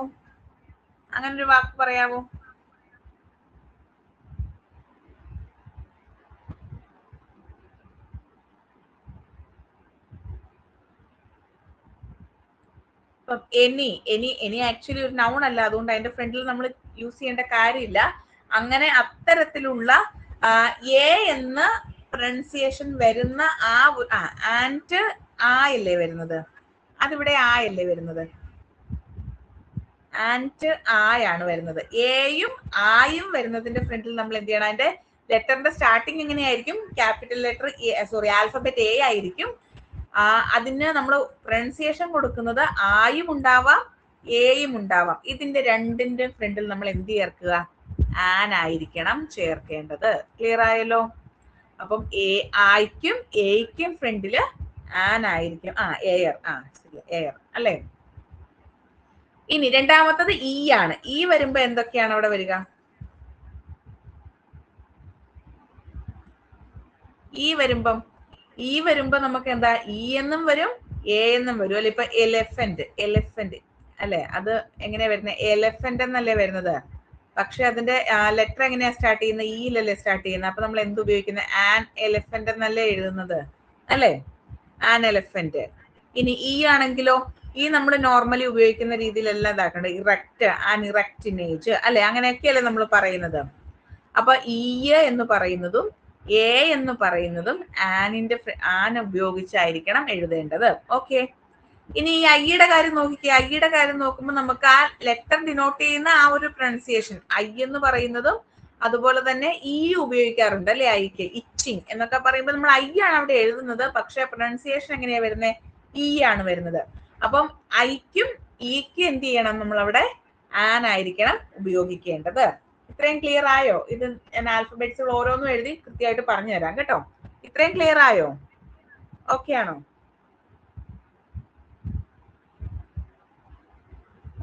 A: അങ്ങനെ ഒരു വാക്ക് പറയാവോ? ഇപ്പം എനി ആക്ച്വലി ഒരു നൗൺ അല്ല, അതുകൊണ്ട് അതിന്റെ ഫ്രണ്ടിൽ നമ്മൾ യൂസ് ചെയ്യേണ്ട കാര്യമില്ല. അങ്ങനെ അത്തരത്തിലുള്ള എ എന്ന പ്രൊനൗൺസിയേഷൻ വരുന്ന ആൻഡ് ആയല്ലേ വരുന്നത്? അതിവിടെ ആയല്ലേ വരുന്നത്? ആൻഡ് ആയാണ് വരുന്നത്. എയും ആയും വരുന്നതിന്റെ ഫ്രണ്ടിൽ നമ്മൾ എന്ത് ചെയ്യണം? അതിന്റെ ലെറ്ററിന്റെ സ്റ്റാർട്ടിങ് എങ്ങനെയായിരിക്കും? Capital letter sorry alphabet A ആയിരിക്കും. അതിന് നമ്മൾ പ്രൊനൗൺസിയേഷൻ കൊടുക്കുന്നത് ആയും ഉണ്ടാവാം എയും ഉണ്ടാവാം. ഇതിന്റെ രണ്ടിന്റെ ഫ്രണ്ടിൽ നമ്മൾ എന്ത് ചേർക്കുക? ആൻ ആയിരിക്കണം ചേർക്കേണ്ടത്. ക്ലിയർ ആയല്ലോ? അപ്പം ആയിക്കും എയ്ക്കും ഫ്രണ്ടില് ആൻ ആയിരിക്കും. എയർ എയർ അല്ലേ? ഇനി രണ്ടാമത്തത് ഇ ആണ്. ഇ വരുമ്പോ എന്തൊക്കെയാണ് അവിടെ വരിക? ഈ വരുമ്പോ നമുക്ക് എന്താ? ഇ എന്നും വരും എ എന്നും വരും അല്ലെ? ഇപ്പൊ എലിഫന്റ് അല്ലെ? അത് എങ്ങനെയാ വരുന്നത്? എലിഫന്റ് എന്നല്ലേ വരുന്നത്? പക്ഷെ അതിന്റെ ലെറ്റർ എങ്ങനെയാ സ്റ്റാർട്ട് ചെയ്യുന്നത്? ഇയിലല്ലേ സ്റ്റാർട്ട് ചെയ്യുന്നത്. അപ്പൊ നമ്മൾ എന്ത് ഉപയോഗിക്കുന്നത്? ആൻ എലിഫന്റ് എന്നല്ലേ എഴുതുന്നത് അല്ലേ? An elephant. ഇനി ഇ ആണെങ്കിലോ? ഈ നമ്മൾ നോർമലി ഉപയോഗിക്കുന്ന രീതിയിലെല്ലാം ഇതാക്കണ്ട. ഇറക്റ്റ്, ആൻ ഇറക്റ്റ് ഇമേജ് അല്ലെ? അങ്ങനെയൊക്കെയല്ലേ നമ്മൾ പറയുന്നത്. അപ്പൊ ഇ എന്ന് പറയുന്നതും എ എന്ന് പറയുന്നതും ആൻ ഉപയോഗിച്ചായിരിക്കണം എഴുതേണ്ടത്. ഓക്കെ. ഇനി ഈ ഐയുടെ കാര്യം നോക്കിക്കേ. ഐയുടെ കാര്യം നോക്കുമ്പോൾ നമുക്ക് ആ ലെറ്റർ ഡിനോട്ട് ചെയ്യുന്ന ആ ഒരു പ്രൊനൗൺസിയേഷൻ ഐ എന്ന് പറയുന്നതും അതുപോലെ തന്നെ ഇ ഉപയോഗിക്കാറുണ്ട് അല്ലെ? ഐക്ക് ഇച്ചിങ് എന്നൊക്കെ പറയുമ്പോൾ നമ്മൾ ഐ ആണ് അവിടെ എഴുതുന്നത്, പക്ഷെ പ്രൊനൗൺസിയേഷൻ എങ്ങനെയാ വരുന്നത്? ഇ ആണ് വരുന്നത്. അപ്പം ഐക്കും ഇക്കും എന്ത് ചെയ്യണം? നമ്മൾ അവിടെ ആൻ ആയിരിക്കണം ഉപയോഗിക്കേണ്ടത്. ഇത്രയും ക്ലിയർ ആയോ? ഇത് ഞാൻ ആൽഫബറ്റ്സുകൾ ഓരോന്നും എഴുതി കൃത്യമായിട്ട് പറഞ്ഞു തരാം കേട്ടോ. ഇത്രയും ക്ലിയർ ആയോ? ഓക്കെ ആണോ?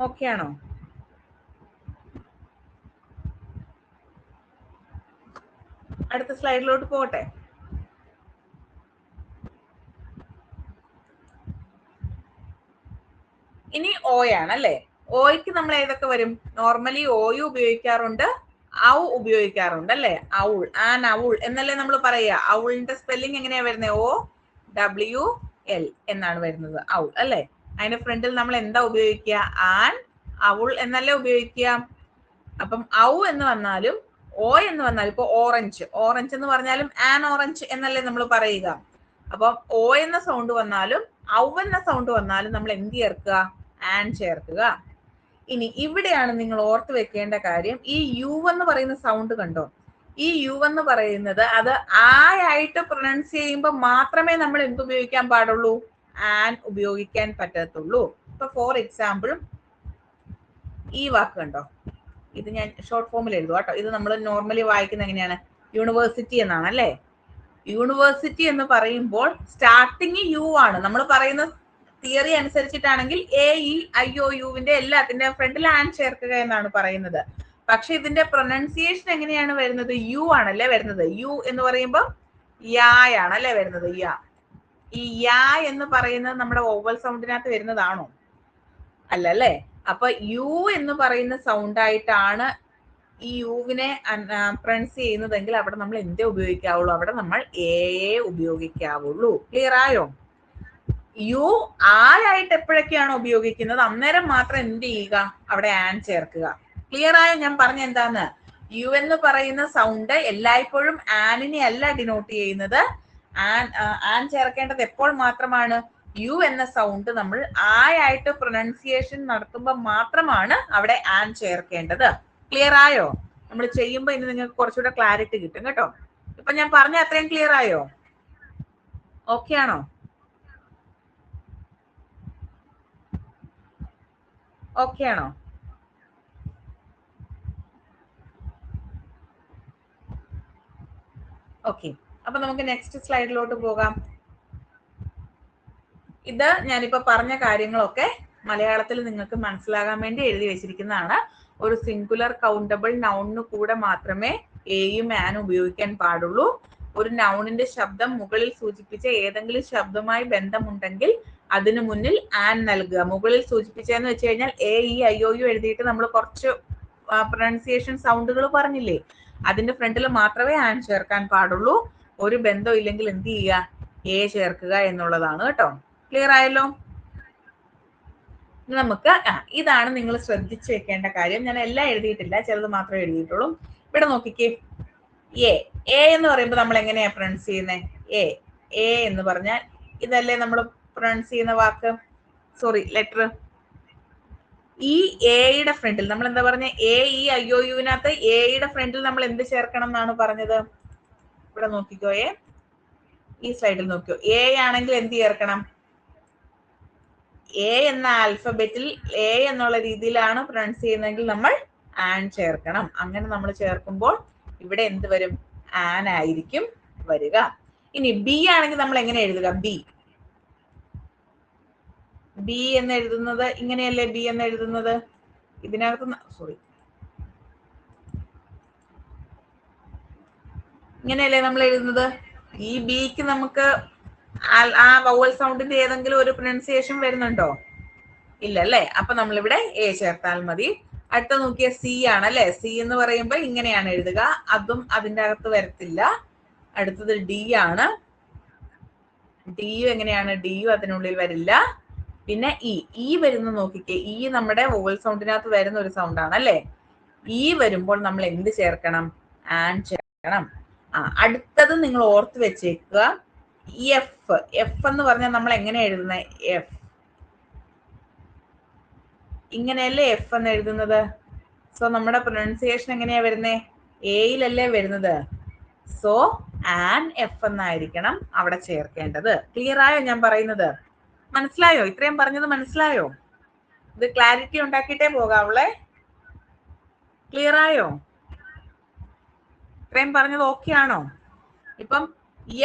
A: ഓക്കെ ആണോ? അടുത്ത സ്ലൈഡിലോട്ട് പോകട്ടെ. ഇനി ഓ ആണ് അല്ലേ? ഓയ്ക്ക് നമ്മൾ ഏതൊക്കെ വരും? നോർമലി ഓയു ഉപയോഗിക്കാറുണ്ട്, ഔ ഉപയോഗിക്കാറുണ്ട് അല്ലെ? ഔൾ, ആൻ ഔൾ എന്നല്ലേ നമ്മൾ പറയുക. ഔളിന്റെ സ്പെല്ലിംഗ് എങ്ങനെയാ വരുന്നത്? OWL എന്നാണ് വരുന്നത്, ഔൾ അല്ലെ? അതിന്റെ ഫ്രണ്ടിൽ നമ്മൾ എന്താ ഉപയോഗിക്കുക? ആൻ ഔൾ എന്നല്ലേ ഉപയോഗിക്കുക. അപ്പം ഔ എന്ന് വന്നാലും ഓ എന്ന് വന്നാലും, ഇപ്പൊ ഓറഞ്ച് എന്ന് പറഞ്ഞാലും ആൻ ഓറഞ്ച് എന്നല്ലേ നമ്മൾ പറയുക. അപ്പം ഓ എന്ന സൗണ്ട് വന്നാലും ഔ എന്ന സൗണ്ട് വന്നാലും നമ്മൾ എന്ത് ചേർക്കുക? ആൻ ചേർക്കുക. ഇനി ഇവിടെയാണ് നിങ്ങൾ ഓർത്ത് വെക്കേണ്ട കാര്യം. ഈ യു എന്ന് പറയുന്ന സൗണ്ട് കണ്ടോ? ഈ യു എന്ന് പറയുന്നത് അത് ആയിട്ട് പ്രൊനൗൺസ് ചെയ്യുമ്പോൾ മാത്രമേ നമ്മൾ എന്ത് ഉപയോഗിക്കാൻ പാടുള്ളൂ? ആൻ ഉപയോഗിക്കാൻ പറ്റത്തുള്ളൂ. ഇപ്പൊ ഫോർ എക്സാമ്പിൾ ഈ വാക്ക് കണ്ടോ? ഇത് ഞാൻ ഷോർട്ട് ഫോമിൽ എഴുതുക കേട്ടോ. ഇത് നമ്മൾ നോർമലി വായിക്കുന്ന എങ്ങനെയാണ്? യൂണിവേഴ്സിറ്റി എന്നാണ് അല്ലേ? യൂണിവേഴ്സിറ്റി എന്ന് പറയുമ്പോൾ സ്റ്റാർട്ടിങ് യു ആണ്. നമ്മൾ പറയുന്ന തിയറി അനുസരിച്ചിട്ടാണെങ്കിൽ AEIOUവിന്റെ എല്ലാത്തിന്റെ ഫ്രണ്ടിൽ ആൻ ചേർക്കുക എന്നാണ് പറയുന്നത്. പക്ഷെ ഇതിന്റെ പ്രൊനൗൺസിയേഷൻ എങ്ങനെയാണ് വരുന്നത്? യു ആണല്ലേ വരുന്നത്. യു എന്ന് പറയുമ്പോൾ യാണ് അല്ലേ വരുന്നത്? യാ. ഈ യാ എന്ന് പറയുന്നത് നമ്മുടെ വോവൽ സൗണ്ടിനകത്ത് വരുന്നതാണോ? അല്ലല്ലേ? അപ്പൊ യു എന്ന് പറയുന്ന സൗണ്ട് ആയിട്ടാണ് ഈ യുവിനെ പ്രൊനൗൺസ് ചെയ്യുന്നതെങ്കിൽ അവിടെ നമ്മൾ എന്തേ ഉപയോഗിക്കാവുള്ളൂ? അവിടെ നമ്മൾ എ ഉപയോഗിക്കാവുള്ളൂ. ക്ലിയർ ആയോ? യു ആയിട്ട് എപ്പോഴൊക്കെയാണോ ഉപയോഗിക്കുന്നത് അന്നേരം മാത്രം എന്ത് ചെയ്യുക? അവിടെ ആൻ ചേർക്കുക. ക്ലിയർ ആയോ ഞാൻ പറഞ്ഞ എന്താന്ന്? യു എന്ന് പറയുന്ന സൗണ്ട് എല്ലായ്പ്പോഴും ആനിനെ അല്ല ഡിനോട്ട് ചെയ്യുന്നത്. ആൻ ചേർക്കേണ്ടത് എപ്പോൾ മാത്രമാണ്? യു എന്ന സൗണ്ട് നമ്മൾ ആയിട്ട് പ്രൊനൗൺസിയേഷൻ നടത്തുമ്പോൾ മാത്രമാണ് അവിടെ ആൻ ചേർക്കേണ്ടത്. ക്ലിയർ ആയോ? നമ്മൾ ചെയ്യുമ്പോൾ ഇനി നിങ്ങൾക്ക് കുറച്ചുകൂടെ ക്ലാരിറ്റി കിട്ടും കേട്ടോ. ഇപ്പൊ ഞാൻ പറഞ്ഞ അത്രയും ക്ലിയർ ആയോ? ഓക്കെ ആണോ? ഓക്കെ ആണോ? ഓക്കെ. അപ്പൊ നമുക്ക് നെക്സ്റ്റ് സ്ലൈഡിലോട്ട് പോകാം. ഇത് ഞാനിപ്പോ പറഞ്ഞ കാര്യങ്ങളൊക്കെ മലയാളത്തിൽ നിങ്ങൾക്ക് മനസ്സിലാകാൻ വേണ്ടി എഴുതി വെച്ചിരിക്കുന്നതാണ്. ഒരു സിംഗുലർ കൗണ്ടബിൾ നൗണിന് കൂടെ മാത്രമേ എയും ആനും ഉപയോഗിക്കാൻ പാടുള്ളൂ. ഒരു നൗണിന്റെ ശബ്ദം മുകളിൽ സൂചിപ്പിച്ച ഏതെങ്കിലും ശബ്ദവുമായി ബന്ധമുണ്ടെങ്കിൽ അതിനു മുന്നിൽ ആൻ നൽകുക. മുകളിൽ സൂചിപ്പിച്ചതെന്ന് വെച്ച് കഴിഞ്ഞാൽ AEIOU എഴുതിയിട്ട് നമ്മൾ കുറച്ച് പ്രൊനൗൺസിയേഷൻ സൗണ്ടുകൾ പറഞ്ഞില്ലേ, അതിന്റെ ഫ്രണ്ടിൽ മാത്രമേ ആൻ ചേർക്കാൻ പാടുള്ളൂ. ഒരു ബന്ധം ഇല്ലെങ്കിൽ എന്ത് ചെയ്യുക, A ചേർക്കുക എന്നുള്ളതാണ് കേട്ടോ. ക്ലിയർ ആയല്ലോ? നമുക്ക് ഇതാണ് നിങ്ങൾ ശ്രദ്ധിച്ചു വെക്കേണ്ട കാര്യം. ഞാൻ എല്ലാം എഴുതിയിട്ടില്ല, ചിലത് മാത്രമേ എഴുതിയിട്ടുള്ളൂ. ഇവിടെ നോക്കിക്കേ, എ എന്ന് പറയുമ്പോൾ നമ്മൾ എങ്ങനെയാ പ്രൊനൗൺസ് ചെയ്യുന്നത്? എ എന്ന് പറഞ്ഞാൽ ഇതല്ലേ നമ്മൾ പ്രൊനൗൺസ് ചെയ്യുന്ന വാക്ക്, സോറി ലെറ്റർ. ഈ എയുടെ ഫ്രണ്ടിൽ നമ്മൾ എന്താ പറഞ്ഞ, AEIOUവിനകത്ത് എയുടെ ഫ്രണ്ടിൽ നമ്മൾ എന്ത് ചേർക്കണം എന്നാണ് പറഞ്ഞത്? ഇവിടെ നോക്കിക്കോ, ഈ സൈഡിൽ നോക്കിയോ, എ ആണെങ്കിൽ എന്ത് ചേർക്കണം? എ എന്ന ആൽഫബറ്റിൽ എ എന്നുള്ള രീതിയിലാണ് പ്രൊനൗൺസ് ചെയ്യുന്നതെങ്കിൽ നമ്മൾ ആൻ ചേർക്കണം. അങ്ങനെ നമ്മൾ ചേർക്കുമ്പോൾ ഇവിടെ എന്ത് വരും? ആൻ ആയിരിക്കും വരിക. ഇനി ബി ആണെങ്കിൽ നമ്മൾ എങ്ങനെ എഴുതുക? ബി എന്ന് എഴുതുന്നത് ഇങ്ങനെയല്ലേ? ബി എന്ന് എഴുതുന്നത് ഇതിനകത്ത്, സോറി, ഇങ്ങനെയല്ലേ നമ്മൾ എഴുതുന്നത്? ഈ ബിക്ക് നമുക്ക് ആ വവൽ സൗണ്ടിന്റെ ഏതെങ്കിലും ഒരു പ്രൊനൗൺസിയേഷൻ വരുന്നുണ്ടോ? ഇല്ല അല്ലേ? അപ്പൊ നമ്മളിവിടെ എ ചേർത്താൽ മതി. അടുത്ത നോക്കിയ സി ആണല്ലേ. സി എന്ന് പറയുമ്പോൾ ഇങ്ങനെയാണ് എഴുതുക, അതും അതിന്റെ അകത്ത് വരത്തില്ല. അടുത്തത് ഡി ആണ്. ഡിയു എങ്ങനെയാണ്? ഡിയു അതിനുള്ളിൽ വരില്ല. പിന്നെ ഇ വരുന്ന നോക്കിക്കേ, ഇ നമ്മുടെ വോവൽ സൗണ്ടിനകത്ത് വരുന്ന ഒരു സൗണ്ട് ആണ് അല്ലേ. ഇ വരുമ്പോൾ നമ്മൾ എന്ത് ചേർക്കണം? ആൻ ചേർക്കണം. അടുത്തത് നിങ്ങൾ ഓർത്ത് വെച്ചേക്കുക, എഫ്. എഫ് എന്ന് പറഞ്ഞാൽ നമ്മൾ എങ്ങനെ എഴുതുന്നത്? എഫ് ഇങ്ങനെയല്ലേ എഫ് എന്ന് എഴുതുന്നത്. സോ നമ്മുടെ പ്രൊനൗൺസിയേഷൻ എങ്ങനെയാ വരുന്നത്? എയിലല്ലേ വരുന്നത്. സോ ആൻ എഫ് എന്നായിരിക്കണം അവിടെ ചേർക്കേണ്ടത്. ക്ലിയർ ആയോ ഞാൻ പറയുന്നത്? മനസ്സിലായോ? ഇത്രയും പറഞ്ഞത് മനസ്സിലായോ? ഇത് ക്ലാരിറ്റി ഉണ്ടാക്കിയിട്ടേ പോകാവുള്ളേ. ക്ലിയർ ആയോ? ഇത്രയും പറഞ്ഞത് ഓക്കെ ആണോ? ഇപ്പം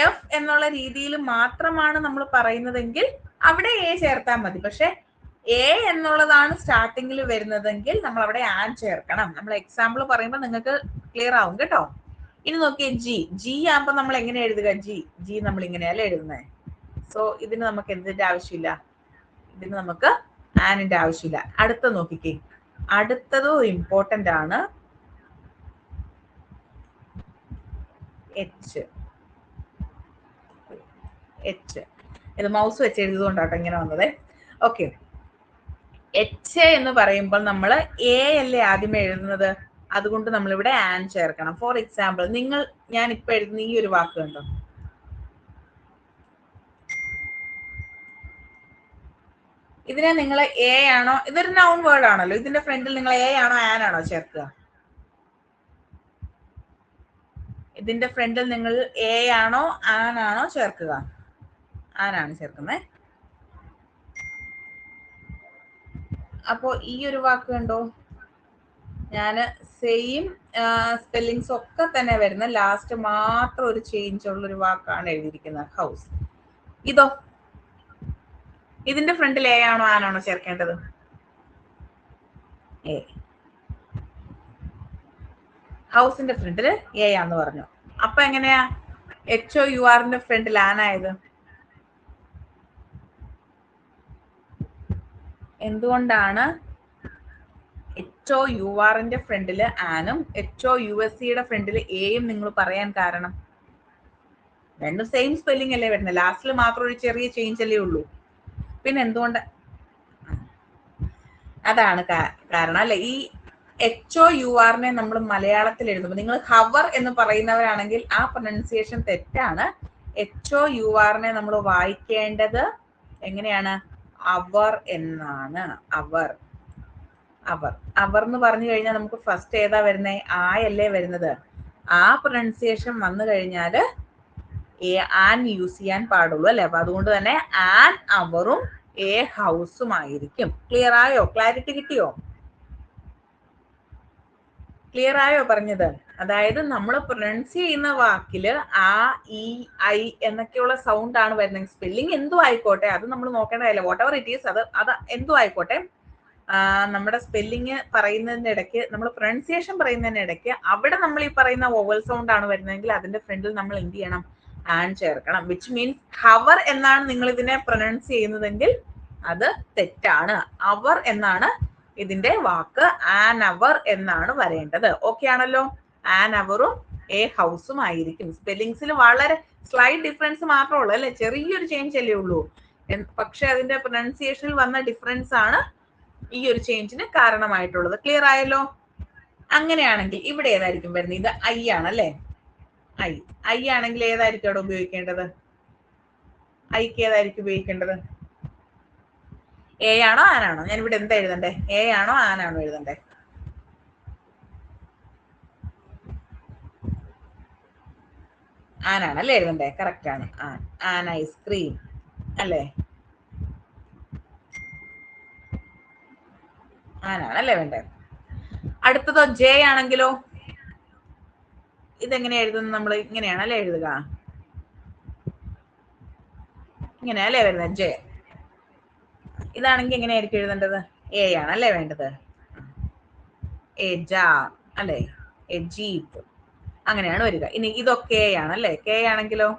A: എഫ് എന്നുള്ള രീതിയിൽ മാത്രമാണ് നമ്മൾ പറയുന്നതെങ്കിൽ അവിടെ എ ചേർത്താൽ മതി. പക്ഷെ എ എന്നുള്ളതാണ് സ്റ്റാർട്ടിങ്ങിൽ വരുന്നതെങ്കിൽ നമ്മൾ അവിടെ ആൻ ചേർക്കണം. നമ്മൾ എക്സാമ്പിൾ പറയുമ്പോൾ നിങ്ങൾക്ക് ക്ലിയർ ആവും കേട്ടോ. ഇനി നോക്കിയേ, ജി ആകുമ്പോൾ നമ്മൾ എങ്ങനെ എഴുതുക? ജി നമ്മൾ ഇങ്ങനെയല്ലേ എഴുതുന്നത്. സോ ഇതിന് നമുക്ക് എന്തിന്റെ ആവശ്യമില്ല, ഇതിന് നമുക്ക് ആനിന്റെ ആവശ്യമില്ല. അടുത്ത നോക്കിക്കേ, അടുത്തതും ഇമ്പോർട്ടന്റ് ആണ്. എച്ച്. ഇത് മൗസ് വെച്ച് എഴുതുകൊണ്ടാട്ടോ ഇങ്ങനെ വന്നത്. ഓക്കെ, എച്ച് എന്ന് പറയുമ്പോൾ നമ്മൾ എ അല്ലേ ആദ്യമേ എഴുതുന്നത്, അതുകൊണ്ട് നമ്മൾ ഇവിടെ ആൻ ചേർക്കണം. ഫോർ എക്സാമ്പിൾ, ഞാൻ ഇപ്പൊ എഴുതുന്ന ഈ ഒരു വാക്ക് കണ്ടോ, ഇതിനെ നിങ്ങൾ എ ആണോ, ഇതൊരു നൗൺ വേർഡ് ആണല്ലോ, ഇതിന്റെ ഫ്രണ്ടിൽ നിങ്ങൾ എ ആണോ ആൻ ആണോ ചേർക്കുക? ഇതിന്റെ ഫ്രണ്ടിൽ നിങ്ങൾ എ ആണോ ആൻ ആണോ ചേർക്കുക? ആനാണ് ചേർക്കുന്നത്. അപ്പോ ഈ ഒരു വാക്ക് കണ്ടോ, ഞാന് സെയിം സ്പെല്ലിങ്സ് ഒക്കെ തന്നെ വരുന്ന, ലാസ്റ്റ് മാത്രം ഒരു ചേഞ്ച് ഉള്ള ഒരു വാക്കാണ് എഴുതിയിരിക്കുന്നത്, ഹൗസ്. ഇതോ, ഇതിന്റെ ഫ്രണ്ടിൽ എ ആണോ ആനാണോ ചേർക്കേണ്ടത്? എ. ഹൗസിന്റെ ഫ്രണ്ടിൽ എ ആന്ന് പറഞ്ഞു. അപ്പൊ എങ്ങനെയാ HOURന്റെ ഫ്രണ്ടിൽ ആനായത്? എന്തുകൊണ്ടാണ് HOURന്റെ ഫ്രണ്ടില് ആനും HOUSEയുടെ ഫ്രണ്ടില് എയും നിങ്ങൾ പറയാൻ കാരണം? രണ്ടും സെയിം സ്പെല്ലിംഗ് അല്ലേ വരുന്നത്, ലാസ്റ്റിൽ മാത്രം ഒരു ചെറിയ ചേഞ്ച് അല്ലേ ഉള്ളൂ. പിന്നെ എന്തുകൊണ്ട്? അതാണ് കാരണം അല്ലെ. ഈ HOURനെ നമ്മൾ മലയാളത്തിൽ എഴുതുമ്പോൾ, നിങ്ങൾ ഹവർ എന്ന് പറയുന്നവരാണെങ്കിൽ ആ പ്രൊനൗൺസിയേഷൻ തെറ്റാണ്. HOURനെ നമ്മൾ വായിക്കേണ്ടത് എങ്ങനെയാണ്? അവർ എന്നാണ്. അവർ എന്ന് പറഞ്ഞു കഴിഞ്ഞാൽ നമുക്ക് ഫസ്റ്റ് ഏതാ വരുന്നത്? ആയല്ലേ വരുന്നത്. ആ പ്രൊനൗൺസിയേഷൻ വന്നു കഴിഞ്ഞാല് ആൻ യൂസ് ചെയ്യാൻ പാടുള്ളൂ അല്ലെ. അപ്പൊ അതുകൊണ്ട് തന്നെ ആൻ അവറും എ ഹൗസും ആയിരിക്കും. ക്ലിയർ ആയോ? ക്ലാരിറ്റി കിട്ടിയോ? ക്ലിയർ ആയോ പറഞ്ഞത്? അതായത് നമ്മൾ പ്രൊനൗൺസ് ചെയ്യുന്ന വാക്കില് ആ, ഇ, ഐ എന്നൊക്കെയുള്ള സൗണ്ട് ആണ് വരുന്നത്. സ്പെല്ലിംഗ് എന്തും ആയിക്കോട്ടെ, അത് നമ്മൾ നോക്കേണ്ട കാര്യമില്ല. വാട്ട് എവർ ഇറ്റ് ഈസ്, അത് എന്തും ആയിക്കോട്ടെ, നമ്മുടെ സ്പെല്ലിങ് പറയുന്നതിന്റെ ഇടയ്ക്ക് നമ്മൾ പ്രൊനൗൺസിയേഷൻ പറയുന്നതിന്റെ ഇടയ്ക്ക് അവിടെ നമ്മൾ ഈ പറയുന്ന വോവൽ സൗണ്ട് ആണ് വരുന്നതെങ്കിൽ അതിന്റെ ഫ്രണ്ടിൽ നമ്മൾ എന്ത് ചെയ്യണം? ആൻ ചേർക്കണം. വിച്ച് മീൻസ് ഹവർ എന്നാണ് നിങ്ങൾ ഇതിനെ പ്രൊനൗൺസ് ചെയ്യുന്നതെങ്കിൽ അത് തെറ്റാണ്. അവർ എന്നാണ് ഇതിന്റെ വാക്ക്. ആൻ അവർ എന്നാണ് വരേണ്ടത്. ഓക്കെ ആണല്ലോ? ആൻ അവറും എ ഹൗസും ആയിരിക്കും. സ്പെല്ലിങ്സിൽ വളരെ സ്ലൈറ്റ് ഡിഫറൻസ് മാത്രമേ ഉള്ളൂ അല്ലെ, ചെറിയൊരു ചേഞ്ച് അല്ലേ ഉള്ളൂ. പക്ഷെ അതിന്റെ പ്രൊനൗൺസിയേഷനിൽ വന്ന ഡിഫറൻസ് ആണ് ഈ ഒരു ചേഞ്ചിന് കാരണമായിട്ടുള്ളത്. ക്ലിയർ ആയല്ലോ? അങ്ങനെയാണെങ്കിൽ ഇവിടെ ഏതായിരിക്കും വരുന്നത്? ഇത് ഐ ആണല്ലേ? ഐ ഐ ആണെങ്കിൽ ഏതായിരിക്കും അവിടെ ഉപയോഗിക്കേണ്ടത്? ഐക്ക് ഏതായിരിക്കും ഉപയോഗിക്കേണ്ടത്? എ ആണോ ആനാണോ? ഞാൻ ഇവിടെ എന്താ എഴുതണ്ടേ? എ ആണോ ആനാണോ എഴുതണ്ടേ? ആനാണല്ലേ എഴുതണ്ടേ? കറക്റ്റ് ആണ്. ആൻ ഐസ്ക്രീം അല്ലേ? ആനാണല്ലേ വേണ്ടേ? അടുത്തതോ ജെ ആണെങ്കിലോ? ഇതെങ്ങനെയാ എഴുതുന്നത്? നമ്മൾ ഇങ്ങനെയാണല്ലേ എഴുതുക? ഇങ്ങനെയല്ലേ വരുന്നത് ജെ. ഇതാണെങ്കിൽ എങ്ങനെയായിരിക്കും എഴുതേണ്ടത്? എ ആണല്ലേ വേണ്ടത്? എ ജാർ അല്ലേ? എ ജീപ്പ് അങ്ങനെയാണ് വരിക. ഇനി ഇതൊക്കെ എ ആണല്ലേ? കെ ആണെങ്കിലോ?